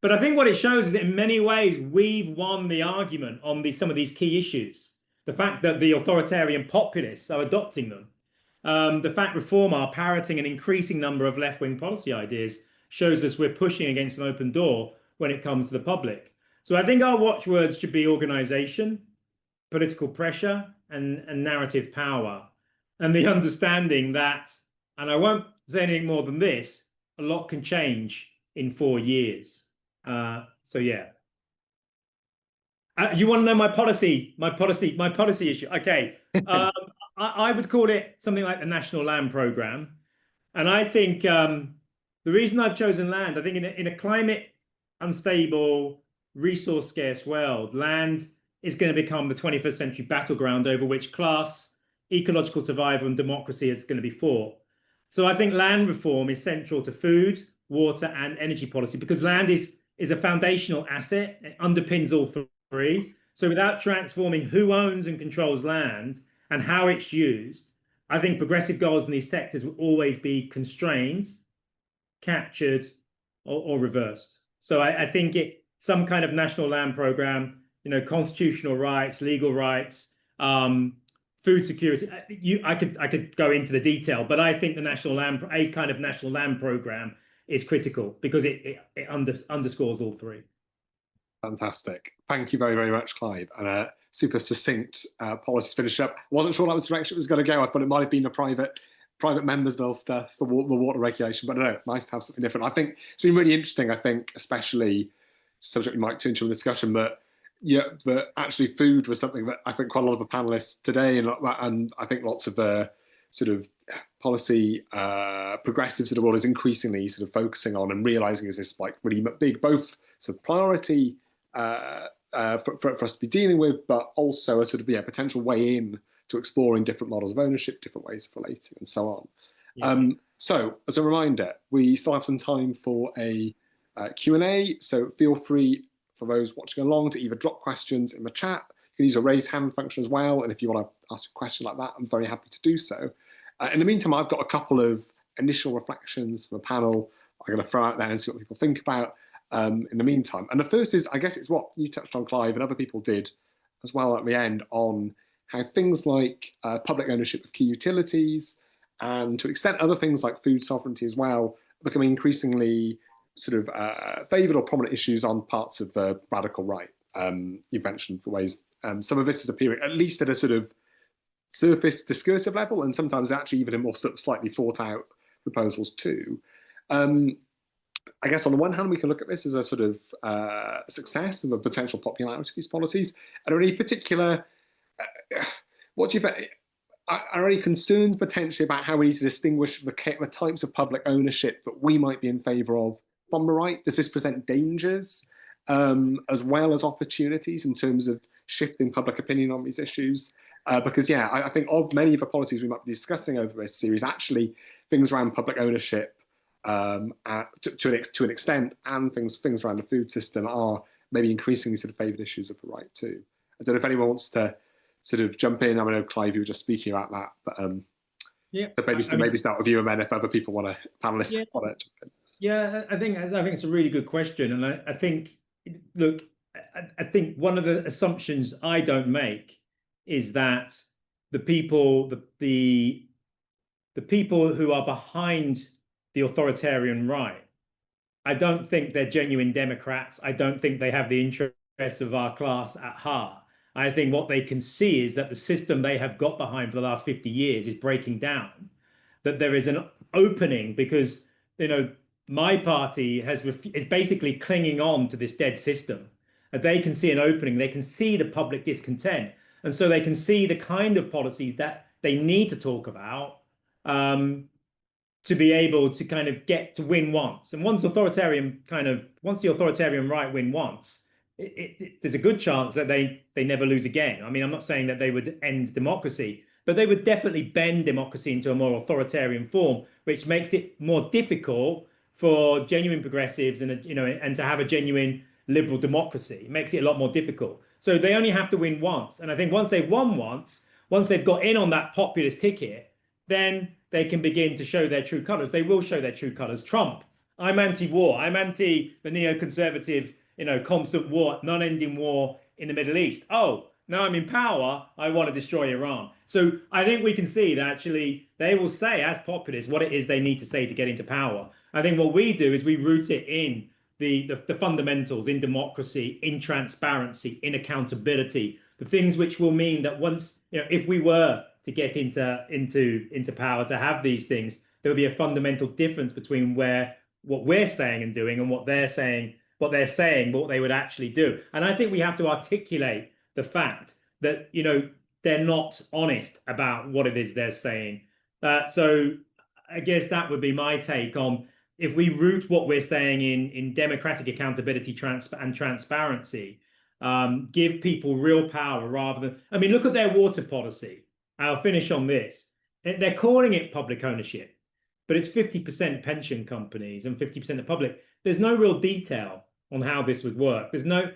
But I think what it shows is that in many ways, we've won the argument on some of these key issues. The fact that the authoritarian populists are adopting them. The fact Reform are parroting an increasing number of left-wing policy ideas shows us we're pushing against an open door when it comes to the public. So I think our watchwords should be organisation, political pressure, and narrative power. And the understanding that, and I won't say anything more than this, a lot can change in 4 years. So yeah. You want to know my policy issue? Okay. I would call it something like the National Land Programme. And I think the reason I've chosen land, I think in a climate unstable, resource scarce world, land is going to become the 21st century battleground over which class, ecological survival and democracy is going to be fought. So I think land reform is central to food, water and energy policy because land is a foundational asset. It underpins all three. So without transforming who owns and controls land and how it's used, I think progressive goals in these sectors will always be constrained, captured, or reversed. So I think some kind of national land program, constitutional rights, legal rights, food security. I could go into the detail, but I think a kind of national land program is critical because it underscores all three. Fantastic. Thank you very, very much, Clive. And a super succinct policy to finish up. I wasn't sure that was the direction it was going to go. I thought it might have been a private members bill stuff, the water regulation, but no, nice to have something different. I think it's been really interesting. I think especially subject we might turn to a discussion, but that actually food was something that I think quite a lot of the panelists today and I think lots of the sort of policy progressives in the world is increasingly sort of focusing on and realizing is this like really big both sort of priority for us to be dealing with, but also a sort of potential way in to exploring different models of ownership, different ways of relating, and so on. Yeah. So as a reminder, we still have some time for a Q&A, so feel free for those watching along to either drop questions in the chat. You can use a raise hand function as well, and if you want to ask a question like that, I'm very happy to do so. In the meantime, I've got a couple of initial reflections from the panel I'm going to throw out there and see what people think about in the meantime. And the first is, I guess it's what you touched on, Clive, and other people did as well at the end, on how things like public ownership of key utilities and to an extent other things like food sovereignty as well are becoming increasingly sort of favoured or prominent issues on parts of the radical right. You mentioned for ways some of this is appearing at least at a sort of surface discursive level, and sometimes actually even in more sort of slightly thought out proposals too. I guess on the one hand, we can look at this as a sort of success and the potential popularity of these policies. Are there any particular, what do you think, are any concerns potentially about how we need to distinguish the types of public ownership that we might be in favour of from the right? Does this present dangers as well as opportunities in terms of shifting public opinion on these issues? Because I think of many of the policies we might be discussing over this series, actually things around public ownership to an extent, and things around the food system are maybe increasingly sort of favoured issues of the right too. I don't know if anyone wants to sort of jump in. I know, Clive, you were just speaking about that, but so maybe start with you, and then if other people want to, panelists want to jump in. Yeah, I think it's a really good question, and I think, look, I think one of the assumptions I don't make is that the people who are behind the authoritarian right, I don't think they're genuine democrats. I don't think they have the interests of our class at heart. I think what they can see is that the system they have got behind for the last 50 years is breaking down, that there is an opening because, my party is basically clinging on to this dead system. They can see an opening. They can see the public discontent. And so they can see the kind of policies that they need to talk about to be able to kind of get to win once. And once the authoritarian right win once, there's a good chance that they never lose again. I mean, I'm not saying that they would end democracy, but they would definitely bend democracy into a more authoritarian form, which makes it more difficult for genuine progressives and to have a genuine liberal democracy. It makes it a lot more difficult. So they only have to win once. And I think once they've won once they've got in on that populist ticket, then they can begin to show their true colors. They will show their true colors. Trump, I'm anti-war. I'm anti the neoconservative, constant war, non-ending war in the Middle East. Oh, now I'm in power, I want to destroy Iran. So I think we can see that actually they will say as populists what it is they need to say to get into power. I think what we do is we root it in the fundamentals, in democracy, in transparency, in accountability, the things which will mean that once, if we were to get into power, to have these things, there would be a fundamental difference between what we're saying and doing and what they're saying, but what they would actually do. And I think we have to articulate the fact that they're not honest about what it is they're saying. So I guess that would be my take on, if we root what we're saying in democratic accountability and transparency, give people real power rather than, look at their water policy. I'll finish on this. They're calling it public ownership, but it's 50% pension companies and 50% the public. There's no real detail on how this would work. There's no,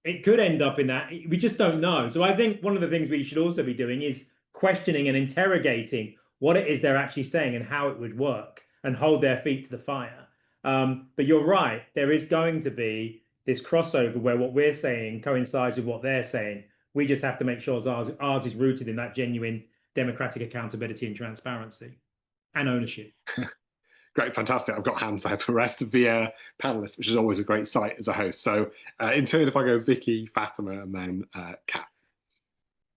it could end up in that. We just don't know. So I think one of the things we should also be doing is questioning and interrogating what it is they're actually saying and how it would work, and hold their feet to the fire. But you're right, there is going to be this crossover where what we're saying coincides with what they're saying. We just have to make sure ours is rooted in that genuine democratic accountability and transparency and ownership. Great, fantastic. I've got hands there for the rest of the panelists, which is always a great sight as a host. So in turn, if I go Vicky, Fatima, and then Kat.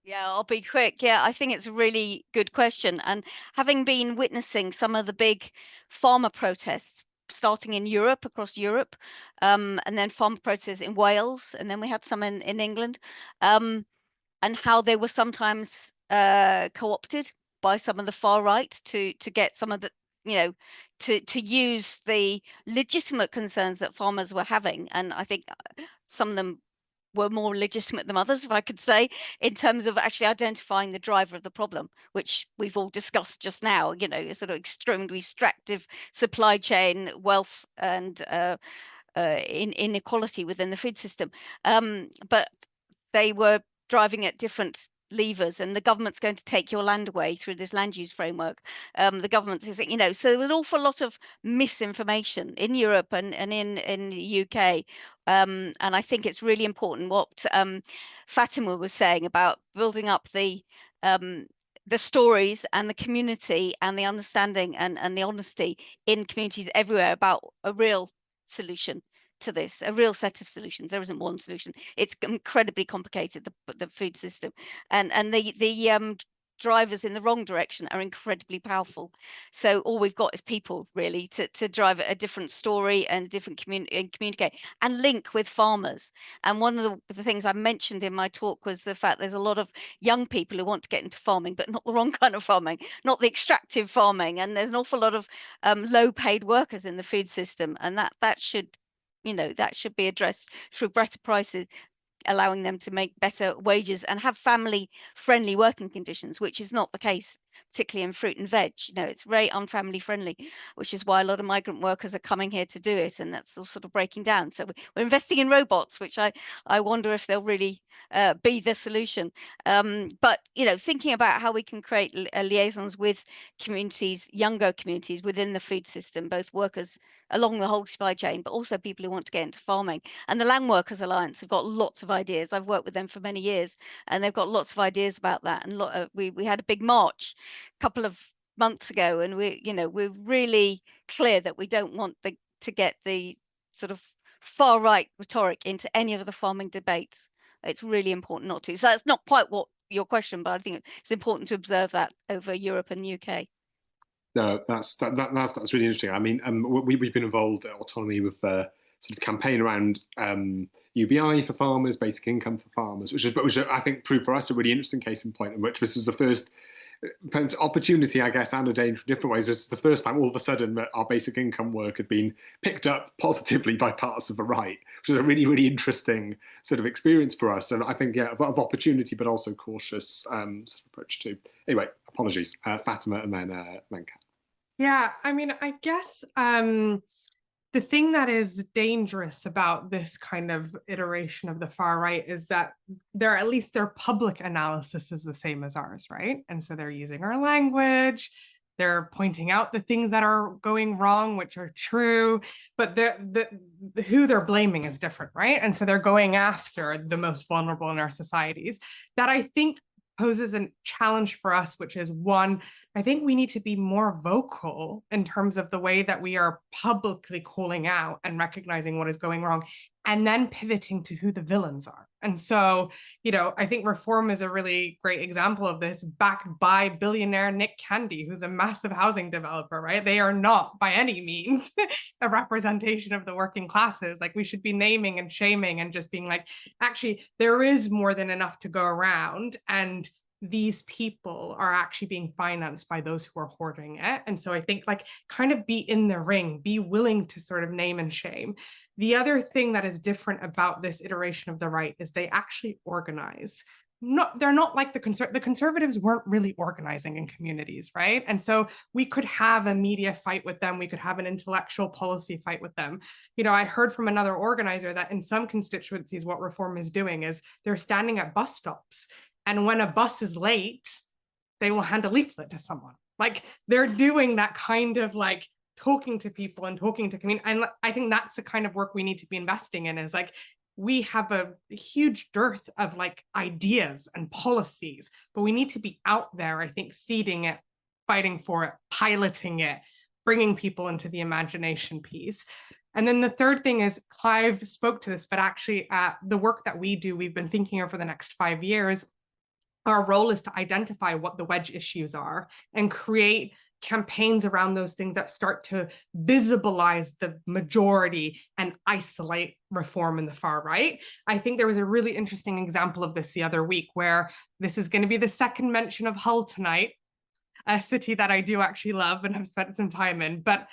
Yeah, I'll be quick. Yeah, I think it's a really good question. And having been witnessing some of the big farmer protests starting in Europe, across Europe, and then farmer protests in Wales, and then we had some in England, and how they were sometimes co-opted by some of the far right to get some of the, to use the legitimate concerns that farmers were having. And I think some of them were more legitimate than others, if I could say, in terms of actually identifying the driver of the problem, which we've all discussed just now, sort of extremely extractive supply chain, wealth, and inequality within the food system. But they were driving at different levers, and the government's going to take your land away through this land use framework. The government is, so there was an awful lot of misinformation in Europe and in the UK. And I think it's really important what Fatima was saying about building up the stories and the community and the understanding and the honesty in communities everywhere about a real solution to this, a real set of solutions. There isn't one solution. It's incredibly complicated, the food system, and the drivers in the wrong direction are incredibly powerful. So all we've got is people really to drive a different story and a different communicate and link with farmers. And one of the things I mentioned in my talk was the fact there's a lot of young people who want to get into farming, but not the wrong kind of farming, not the extractive farming. And there's an awful lot of low paid workers in the food system, and that should be addressed through better prices, allowing them to make better wages and have family friendly working conditions, which is not the case, particularly in fruit and veg. It's very unfamily friendly, which is why a lot of migrant workers are coming here to do it, and that's all sort of breaking down. So we're investing in robots, which I wonder if they'll really be the solution. But thinking about how we can create liaisons with communities, younger communities within the food system, both workers along the whole supply chain, but also people who want to get into farming. And the Land Workers Alliance have got lots of ideas. I've worked with them for many years, and they've got lots of ideas about that. And we had a big march a couple of months ago, and we're really clear that we don't want to get the sort of far right rhetoric into any of the farming debates. It's really important not to. So that's not quite what your question, but I think it's important to observe that over Europe and UK. No, that's really interesting. I mean, we've been involved at Autonomy with sort of campaign around UBI for farmers, basic income for farmers, which I think proved for us a really interesting case in point, in which this was the first opportunity, I guess, and a danger in different ways. This is the first time all of a sudden that our basic income work had been picked up positively by parts of the right, which was a really, really interesting sort of experience for us. And I think, yeah, of opportunity, but also cautious sort of approach too. Anyway, apologies, Fatima, and then Kat. Yeah, I mean, I guess the thing that is dangerous about this kind of iteration of the far right is that at least their public analysis is the same as ours, right? And so they're using our language, they're pointing out the things that are going wrong, which are true, but who they're blaming is different, right? And so they're going after the most vulnerable in our societies. That, I think, poses a challenge for us, which is one, I think we need to be more vocal in terms of the way that we are publicly calling out and recognizing what is going wrong, and then pivoting to who the villains are. And so, I think Reform is a really great example of this, backed by billionaire Nick Candy, who's a massive housing developer, right? They are not by any means a representation of the working classes. Like, we should be naming and shaming and just being like, actually, there is more than enough to go around, and these people are actually being financed by those who are hoarding it. And so I think, like, kind of be in the ring, be willing to sort of name and shame. The other thing that is different about this iteration of the right is they actually organize. They're not like the conservatives weren't really organizing in communities, right? And so we could have a media fight with them. We could have an intellectual policy fight with them. I heard from another organizer that in some constituencies, what Reform is doing is they're standing at bus stops, and when a bus is late, they will hand a leaflet to someone. Like, they're doing that kind of like talking to people and talking to community. And I think that's the kind of work we need to be investing in, is like, we have a huge dearth of like ideas and policies, but we need to be out there, I think, seeding it, fighting for it, piloting it, bringing people into the imagination piece. And then the third thing is, Clive spoke to this, but actually the work that we do, we've been thinking of for the next 5 years. Our role is to identify what the wedge issues are and create campaigns around those things that start to visibilize the majority and isolate Reform in the far right. I think there was a really interesting example of this the other week, where this is going to be the second mention of Hull tonight, a city that I do actually love and have spent some time in. But,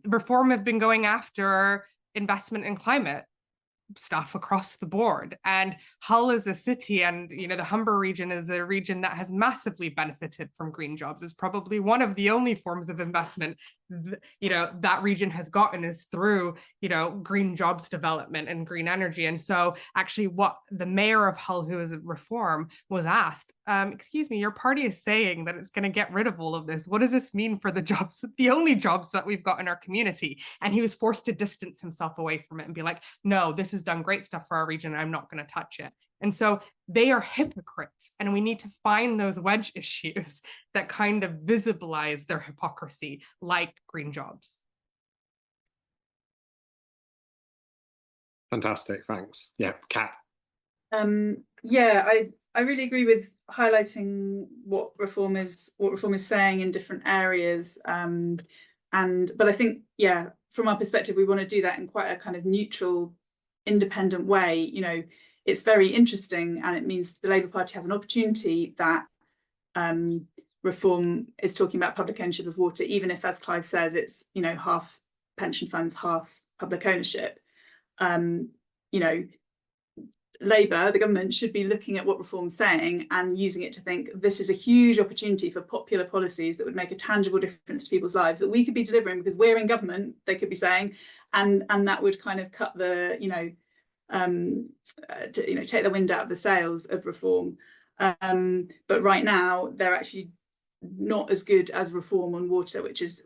Reform have been going after investment in climate stuff across the board. And Hull is a city, and the Humber region is a region that has massively benefited from green jobs. It's probably one of the only forms of investment that region has gotten is through green jobs development and green energy. And so actually what the mayor of Hull, who is a Reform, was asked, excuse me, your party is saying that it's going to get rid of all of this. What does this mean for the jobs, the only jobs that we've got in our community? And he was forced to distance himself away from it and be like, no, this has done great stuff for our region. I'm not going to touch it. And so they are hypocrites, and we need to find those wedge issues that kind of visibilize their hypocrisy, like green jobs. Fantastic, thanks. Yeah, Kat. Yeah, I really agree with highlighting what reform is saying in different areas. But I think, yeah, from our perspective, we want to do that in quite a kind of neutral, independent way. It's very interesting, and it means the Labour Party has an opportunity that Reform is talking about public ownership of water, even if, as Clive says, it's half pension funds, half public ownership. Labour, the government, should be looking at what Reform's saying and using it to think this is a huge opportunity for popular policies that would make a tangible difference to people's lives that we could be delivering because we're in government, they could be saying, and that would kind of cut the take the wind out of the sails of Reform. But right now they're actually not as good as Reform on water, which is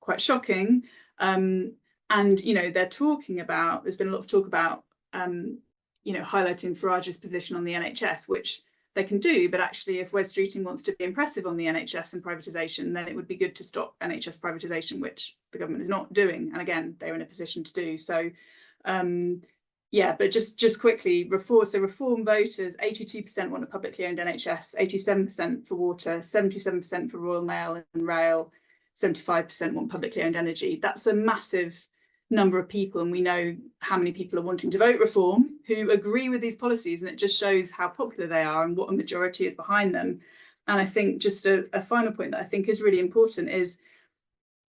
quite shocking. And they're talking about, there's been a lot of talk about highlighting Farage's position on the NHS, which they can do, but actually if Wes Streeting wants to be impressive on the NHS and privatisation, then it would be good to stop NHS privatisation, which the government is not doing, and again they're in a position to do so. But just quickly, Reform voters, 82% want a publicly owned NHS, 87% for water, 77% for Royal Mail and Rail, 75% want publicly owned energy. That's a massive number of people, and we know how many people are wanting to vote reform who agree with these policies, and it just shows how popular they are and what a majority is behind them. And I think just a final point that I think is really important is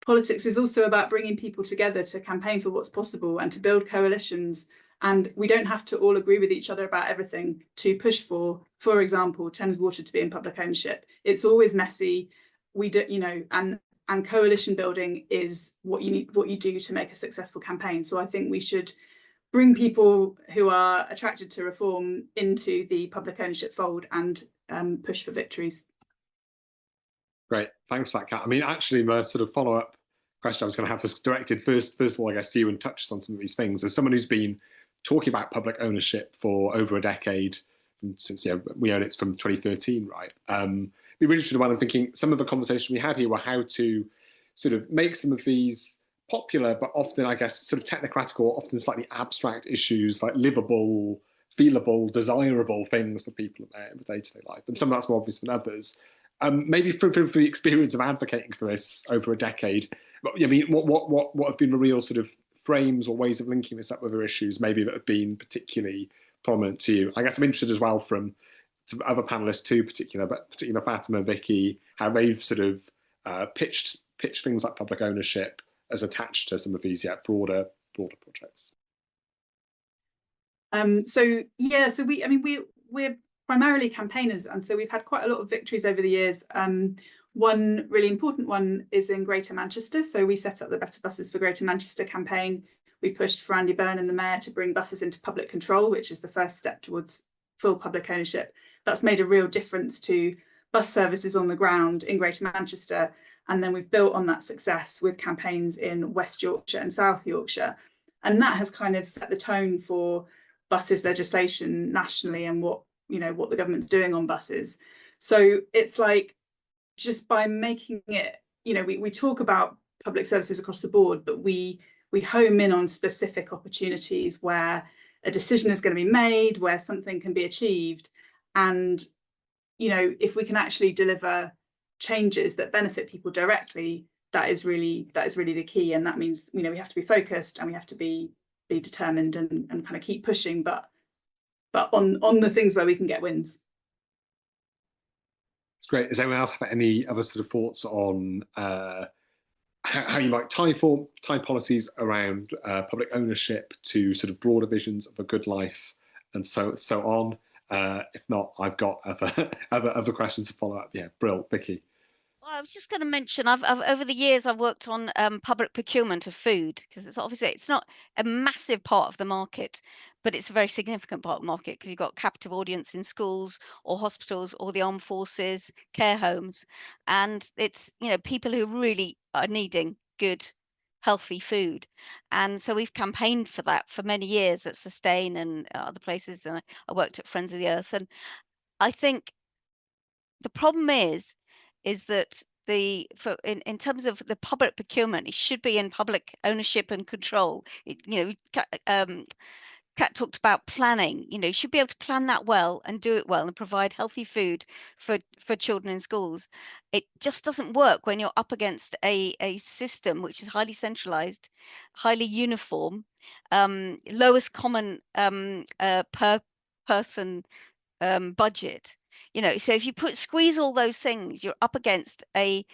politics is also about bringing people together to campaign for what's possible and to build coalitions. And we don't have to all agree with each other about everything to push for example, Thames Water to be in public ownership. It's always messy. We do, you know, and coalition building is what you do to make a successful campaign. So I think we should bring people who are attracted to reform into the public ownership fold and push for victories. Great, thanks for that, Kat. I mean, actually, my sort of follow-up question I was going to have was directed first of all, I guess, to you, and touches on some of these things. As someone who's been talking about public ownership for over a decade, since we own it from 2013, right? Be really interested in I'm thinking some of the conversations we had here were how to sort of make some of these popular, but often, I guess, sort of technocratical, often slightly abstract issues like livable, feelable, desirable things for people in their day-to-day life. And some of that's more obvious than others. Maybe from the experience of advocating for this over a decade, I mean, what have been the real sort of frames or ways of linking this up with other issues, maybe that have been particularly prominent to you? I guess I'm interested as well from other panelists too, particular Fatima, Vicky, how they've sort of pitched things like public ownership as attached to some of these broader projects. So we're primarily campaigners, and so we've had quite a lot of victories over the years. One really important one is in Greater Manchester. So we set up the Better Buses for Greater Manchester campaign. We pushed for Andy Byrne and the Mayor to bring buses into public control, which is the first step towards full public ownership. That's made a real difference to bus services on the ground in Greater Manchester. And then we've built on that success with campaigns in West Yorkshire and South Yorkshire. And that has kind of set the tone for buses legislation nationally and what the government's doing on buses. So it's like, just by making it, we talk about public services across the board, but we home in on specific opportunities where a decision is going to be made, where something can be achieved. And, if we can actually deliver changes that benefit people directly, that is really the key. And that means, we have to be focused and we have to be determined and kind of keep pushing, but on the things where we can get wins. It's great. Does anyone else have any other sort of thoughts on how you might tie policies around public ownership to sort of broader visions of a good life and so on? If not, I've got other questions to follow up. Yeah, Brill, Vicky. Well, I was just going to mention, I've over the years I've worked on public procurement of food, because it's not a massive part of the market, but it's a very significant part of the market because you've got captive audience in schools or hospitals or the armed forces, care homes, and it's people who really are needing good, healthy food. And so we've campaigned for that for many years at Sustain and other places, and I worked at Friends of the Earth. And I think the problem is that in terms of the public procurement, it should be in public ownership and control. Kat talked about planning. You should be able to plan that well and do it well and provide healthy food for children in schools. It just doesn't work when you're up against a system which is highly centralized, highly uniform, lowest common per person budget. So if you squeeze all those things, you're up against a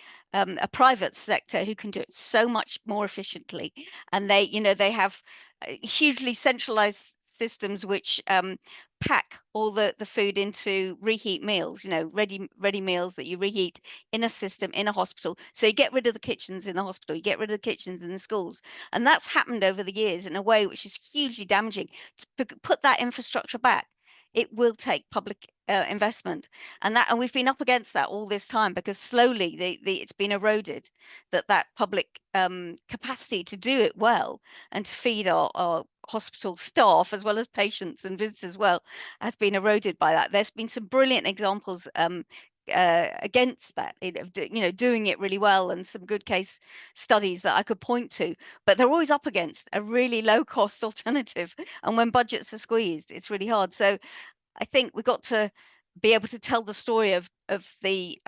private sector who can do it so much more efficiently, and they have hugely centralized systems which pack all the food into reheat meals, ready meals that you reheat in a system in a hospital. So you get rid of the kitchens in the hospital, you get rid of the kitchens in the schools, and that's happened over the years in a way which is hugely damaging. To put that infrastructure back, it will take public investment, and we've been up against that all this time because slowly it's been eroded. That public capacity to do it well and to feed our hospital staff as well as patients and visitors well has been eroded by that. There's been some brilliant examples against that, doing it really well, and some good case studies that I could point to, but they're always up against a really low cost alternative, and when budgets are squeezed, it's really hard. So I think we've got to be able to tell the story of the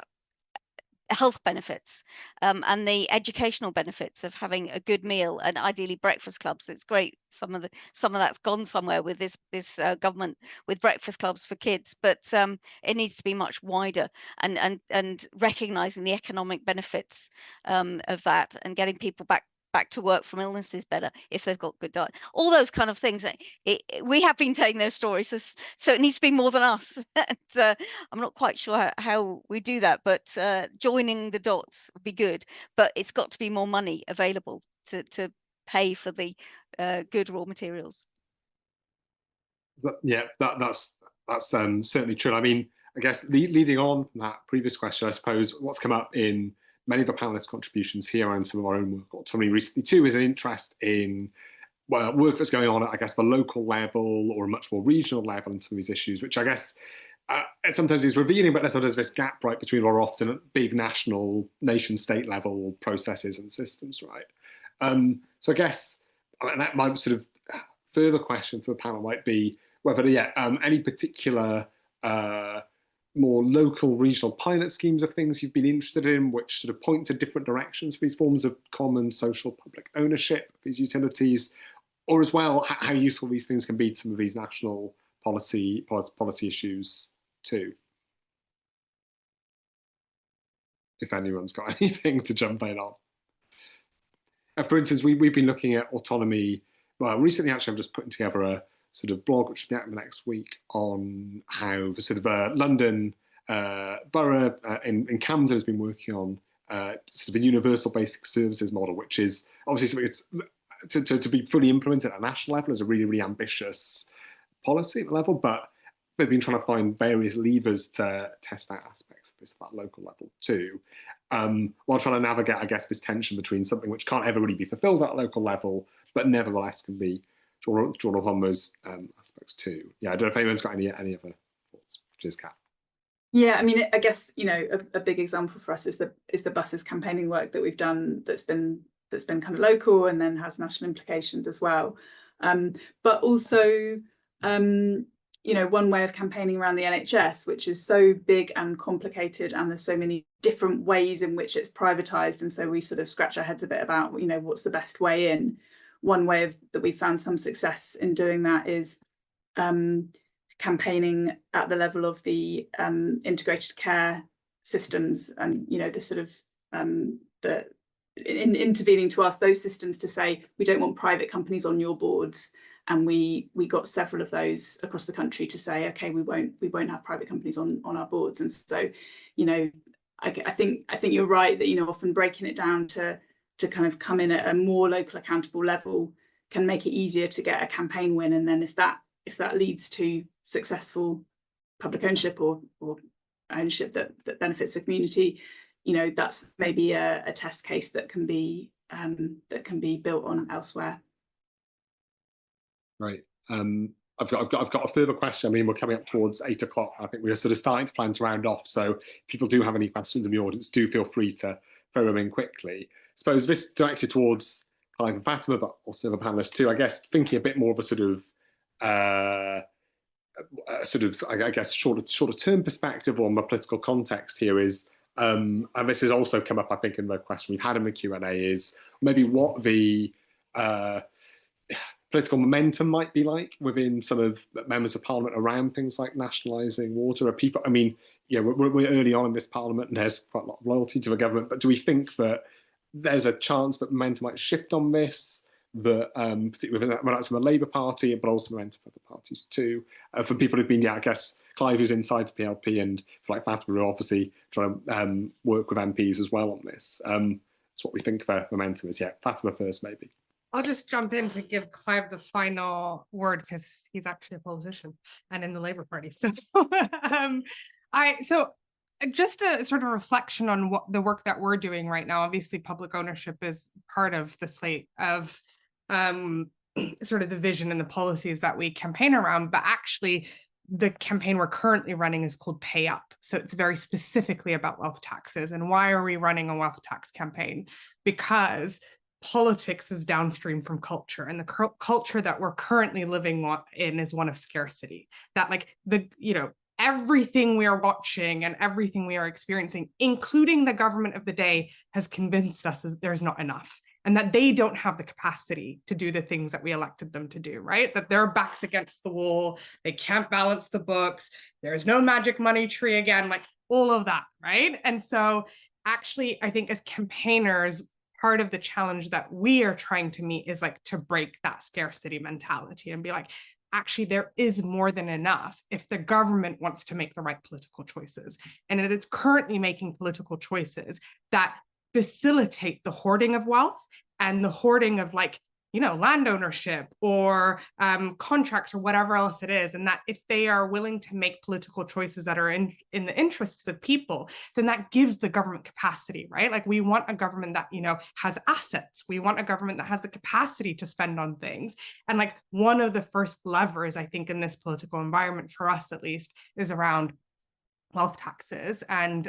health benefits and the educational benefits of having a good meal, and ideally breakfast clubs. It's great. Some of that's gone somewhere with this government with breakfast clubs for kids, but it needs to be much wider, and recognizing the economic benefits of that, and getting people back to work from illnesses better if they've got good diet. All those kind of things. We have been telling those stories, so it needs to be more than us. And, I'm not quite sure how we do that, but joining the dots would be good. But it's got to be more money available to pay for the good raw materials. Yeah, that's certainly true. I mean, I guess leading on from that previous question, I suppose what's come up in many of the panelists' contributions here and some of our own work autonomy recently too is an interest in work that's going on at, I guess, the local level or a much more regional level in some of these issues, which I guess it sometimes is revealing, but there's sort of this gap, right, between what are often big national, nation-state level processes and systems, right? So I guess, and that might sort of further question for the panel might be whether, any particular more local, regional pilot schemes of things you've been interested in, which sort of point to different directions for these forms of common social public ownership of these utilities, or as well, how useful these things can be to some of these national policy issues too. If anyone's got anything to jump in on. For instance, we've been looking at autonomy. Well, recently, actually, I'm just putting together a sort of blog, which will be out next week, on how the sort of London borough in Camden has been working on sort of a universal basic services model, which is obviously something to be fully implemented at a national level is a really, really ambitious policy level, but they've been trying to find various levers to test out aspects of this at that local level too, while trying to navigate, I guess, this tension between something which can't ever really be fulfilled at a local level, but nevertheless can be drawn upon those aspects too. Yeah, I don't know if anyone's got any other thoughts. Cheers, Kat. Yeah, I mean, I guess, you know, a big example for us is the buses campaigning work that we've done that's been kind of local and then has national implications as well. But also, you know, one way of campaigning around the NHS, which is so big and complicated, and there's so many different ways in which it's privatised, and so we sort of scratch our heads a bit about, you know, what's the best way in. One way that we found some success in doing that is campaigning at the level of the integrated care systems, and, you know, the sort of intervening to ask those systems to say, we don't want private companies on your boards. And we got several of those across the country to say, okay, we won't have private companies on our boards. And so, you know, I think you're right that, you know, often breaking it down to kind of come in at a more local accountable level can make it easier to get a campaign win. And then if that leads to successful public ownership or ownership that benefits the community, you know, that's maybe a test case that can be built on elsewhere. Right. I've got a further question. I mean, we're coming up towards 8 o'clock. I think we're sort of starting to plan to round off. So if people do have any questions in the audience, do feel free to throw them in quickly. I suppose this directed towards Clive and Fatima, but also the panelists too. I guess thinking a bit more of a sort of I guess shorter term perspective on the political context here is, and this has also come up, I think, in the question we've had in the Q&A, is maybe what the political momentum might be like within some of members of parliament around things like nationalising water. Are people, I mean, yeah, we're early on in this parliament and there's quite a lot of loyalty to the government, but do we think that there's a chance that momentum might shift on this, that particularly within some of the Labour Party, but also momentum for other parties too, for people who've been, I guess, Clive who's inside the PLP and like Fatima are obviously trying to work with MPs as well on this. That's what we think their momentum is. Yeah, Fatima first maybe. I'll just jump in to give Clive the final word because he's actually a politician and in the Labour Party. So, just a sort of reflection on what the work that we're doing right now. Obviously, public ownership is part of the slate of sort of the vision and the policies that we campaign around, but actually the campaign we're currently running is called Pay Up. So it's very specifically about wealth taxes. And why are we running a wealth tax campaign? Because politics is downstream from culture, and the culture that we're currently living in is one of scarcity. That, like, the, you know, everything we are watching and everything we are experiencing, including the government of the day, has convinced us that there's not enough and that they don't have the capacity to do the things that we elected them to do, right? That their backs against the wall, they can't balance the books, there's no magic money tree again, like all of that, right? And so actually, I think as campaigners, part of the challenge that we are trying to meet is like to break that scarcity mentality and be like, actually, there is more than enough if the government wants to make the right political choices. And it is currently making political choices that facilitate the hoarding of wealth and the hoarding of like, you know, land ownership or contracts or whatever else it is. And that if they are willing to make political choices that are in the interests of people, then that gives the government capacity, right? Like we want a government that, you know, has assets. We want a government that has the capacity to spend on things. And like one of the first levers, I think, in this political environment, for us at least, is around wealth taxes and,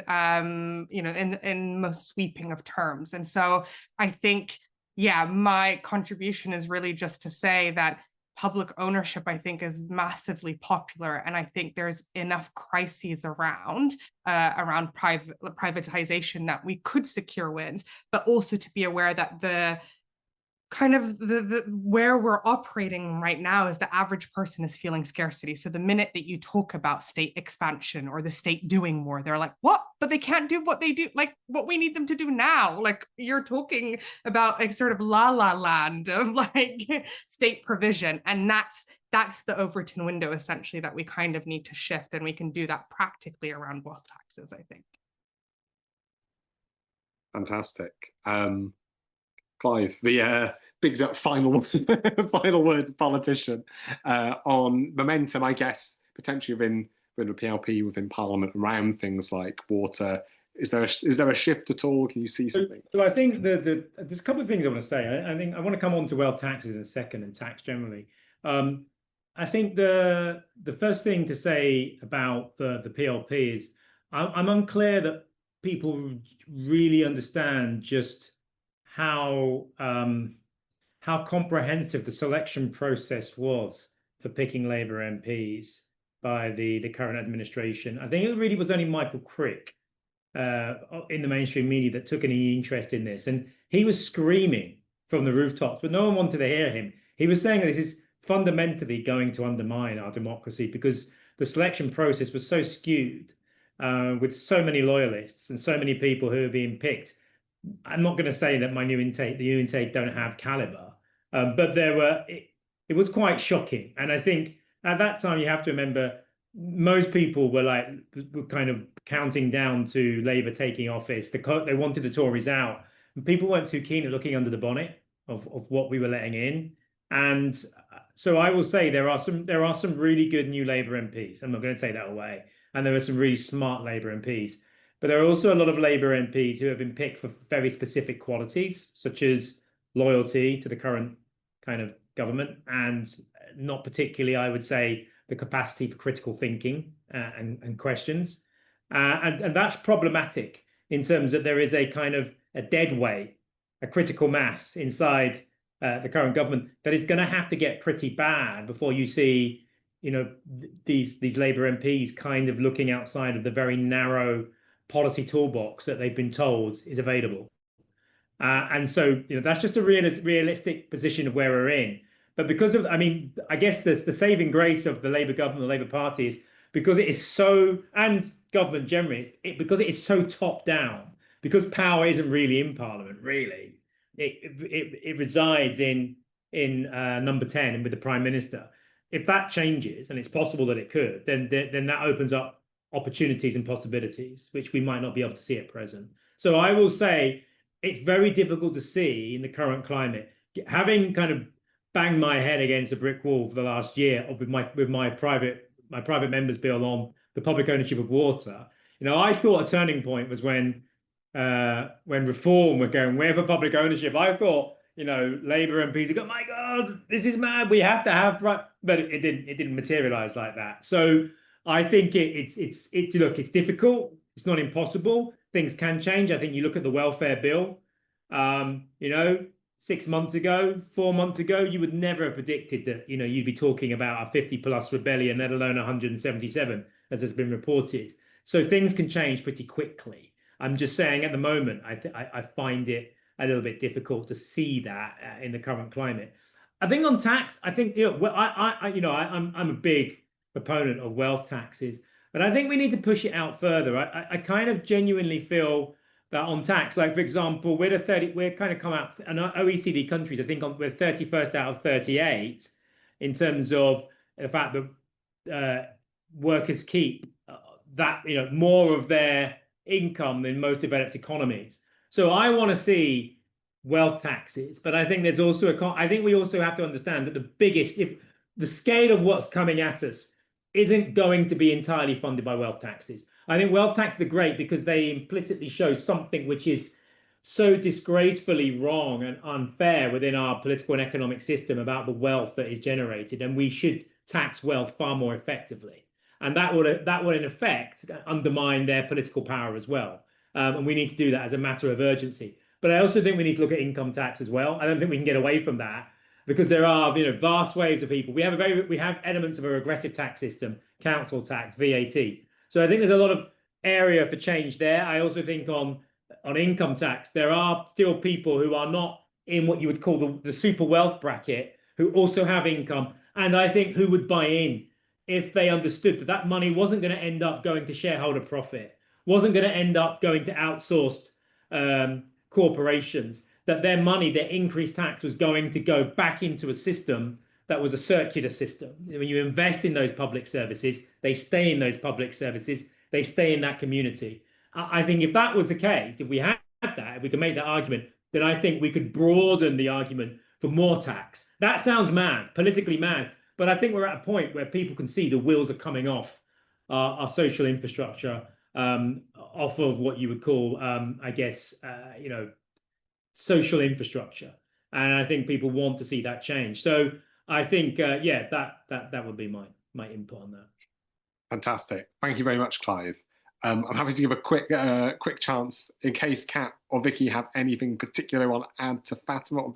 you know, in most sweeping of terms. And so I think, yeah, my contribution is really just to say that public ownership, I think, is massively popular. And I think there's enough crises around privatization that we could secure wins, but also to be aware that the kind of the where we're operating right now is the average person is feeling scarcity. So the minute that you talk about state expansion or the state doing more, they're like, what? But they can't do what they do, like what we need them to do now. Like you're talking about a sort of la land of like state provision. And that's the Overton window essentially that we kind of need to shift. And we can do that practically around wealth taxes, I think. Fantastic. Clive, the big final word politician on momentum, I guess, potentially within the PLP, within Parliament, around things like water. Is there a shift at all? Can you see something? So I think there's a couple of things I want to say. I think I want to come on to wealth taxes in a second and tax generally. I think the first thing to say about the PLP is I'm unclear that people really understand just how comprehensive the selection process was for picking Labour MPs by the current administration. I think it really was only Michael Crick in the mainstream media that took any interest in this, and he was screaming from the rooftops, but no one wanted to hear him. He was saying that this is fundamentally going to undermine our democracy because the selection process was so skewed with so many loyalists and so many people who are being picked. I'm not going to say that the new intake don't have caliber, but it was quite shocking. And I think at that time you have to remember most people were kind of counting down to Labour taking office. They wanted the Tories out, and people weren't too keen at looking under the bonnet of what we were letting in. And so I will say there are some really good new Labour MPs. I'm not going to take that away, and there are some really smart Labour MPs. But there are also a lot of Labour MPs who have been picked for very specific qualities, such as loyalty to the current kind of government, and not particularly, I would say, the capacity for critical thinking and questions. And that's problematic in terms that there is a kind of a dead weight, a critical mass inside the current government that is going to have to get pretty bad before you see, you know, these Labour MPs kind of looking outside of the very narrow policy toolbox that they've been told is available. And so, you know, that's just a realistic position of where we're in. But because of, I mean, I guess the saving grace of the Labour government, the Labour Party, is because it is so, and government generally, because it is so top down, because power isn't really in Parliament, really. It resides in number 10 and with the Prime Minister. If that changes, and it's possible that it could, then that opens up opportunities and possibilities, which we might not be able to see at present. So I will say it's very difficult to see in the current climate, having kind of banged my head against a brick wall for the last year with my private members bill on the public ownership of water. You know, I thought a turning point was when Reform were going, where for public ownership. I thought, you know, Labour MPs would go, my God, this is mad. We have to have, but it didn't materialise like that. So I think it's difficult. It's not impossible. Things can change. I think you look at the welfare bill. You know, 6 months ago, 4 months ago, you would never have predicted that, you know, you'd be talking about a 50+ rebellion, let alone 177. as has been reported. So things can change pretty quickly. I'm just saying at the moment, I find it a little bit difficult to see that in the current climate. I think on tax, I think, I'm a big proponent of wealth taxes, but I think we need to push it out further. I kind of genuinely feel that on tax, like for example, we're kind of come out, and OECD countries, I think we're 31st out of 38 in terms of the fact that workers keep that, more of their income than most developed economies. So I want to see wealth taxes, but I think there's also I think we also have to understand that if the scale of what's coming at us isn't going to be entirely funded by wealth taxes. I think wealth taxes are great because they implicitly show something which is so disgracefully wrong and unfair within our political and economic system about the wealth that is generated, and we should tax wealth far more effectively. And that will in effect undermine their political power as well. And we need to do that as a matter of urgency. But I also think we need to look at income tax as well. I don't think we can get away from that because there are vast waves of people. We have elements of a regressive tax system, council tax, VAT. So I think there's a lot of area for change there. I also think on income tax, there are still people who are not in what you would call the super wealth bracket who also have income, and I think who would buy in if they understood that that money wasn't going to end up going to shareholder profit, wasn't going to end up going to outsourced corporations, that their money, their increased tax was going to go back into a system that was a circular system. When you invest in those public services, they stay in those public services, they stay in that community. I think if that was the case, if we had that, if we could make that argument, then I think we could broaden the argument for more tax. That sounds mad, politically mad, but I think we're at a point where people can see the wheels are coming off our social infrastructure, off of what you would call, social infrastructure. And I think people want to see that change. So I think, that would be my input on that. Fantastic. Thank you very much, Clive. I'm happy to give a quick chance in case Kat or Vicky have anything particular they want to add to Fatima.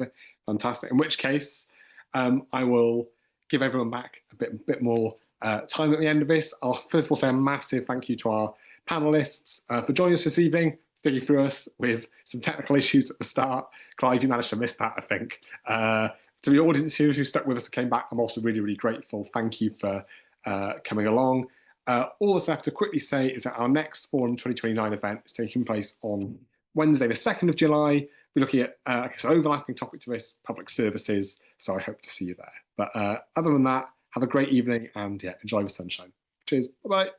Fantastic. In which case, I will give everyone back a bit more time at the end of this. I'll first of all say a massive thank you to our panelists for joining us this evening, sticking through us with some technical issues at the start. Clive, you managed to miss that, I think. To the audience who stuck with us and came back, I'm also really, really grateful. Thank you for coming along. All that's left to quickly say is that our next Forum 2029 event is taking place on Wednesday, the 2nd of July. We're looking at an overlapping topic to this, public services. So I hope to see you there. But other than that, have a great evening and enjoy the sunshine. Cheers. Bye-bye.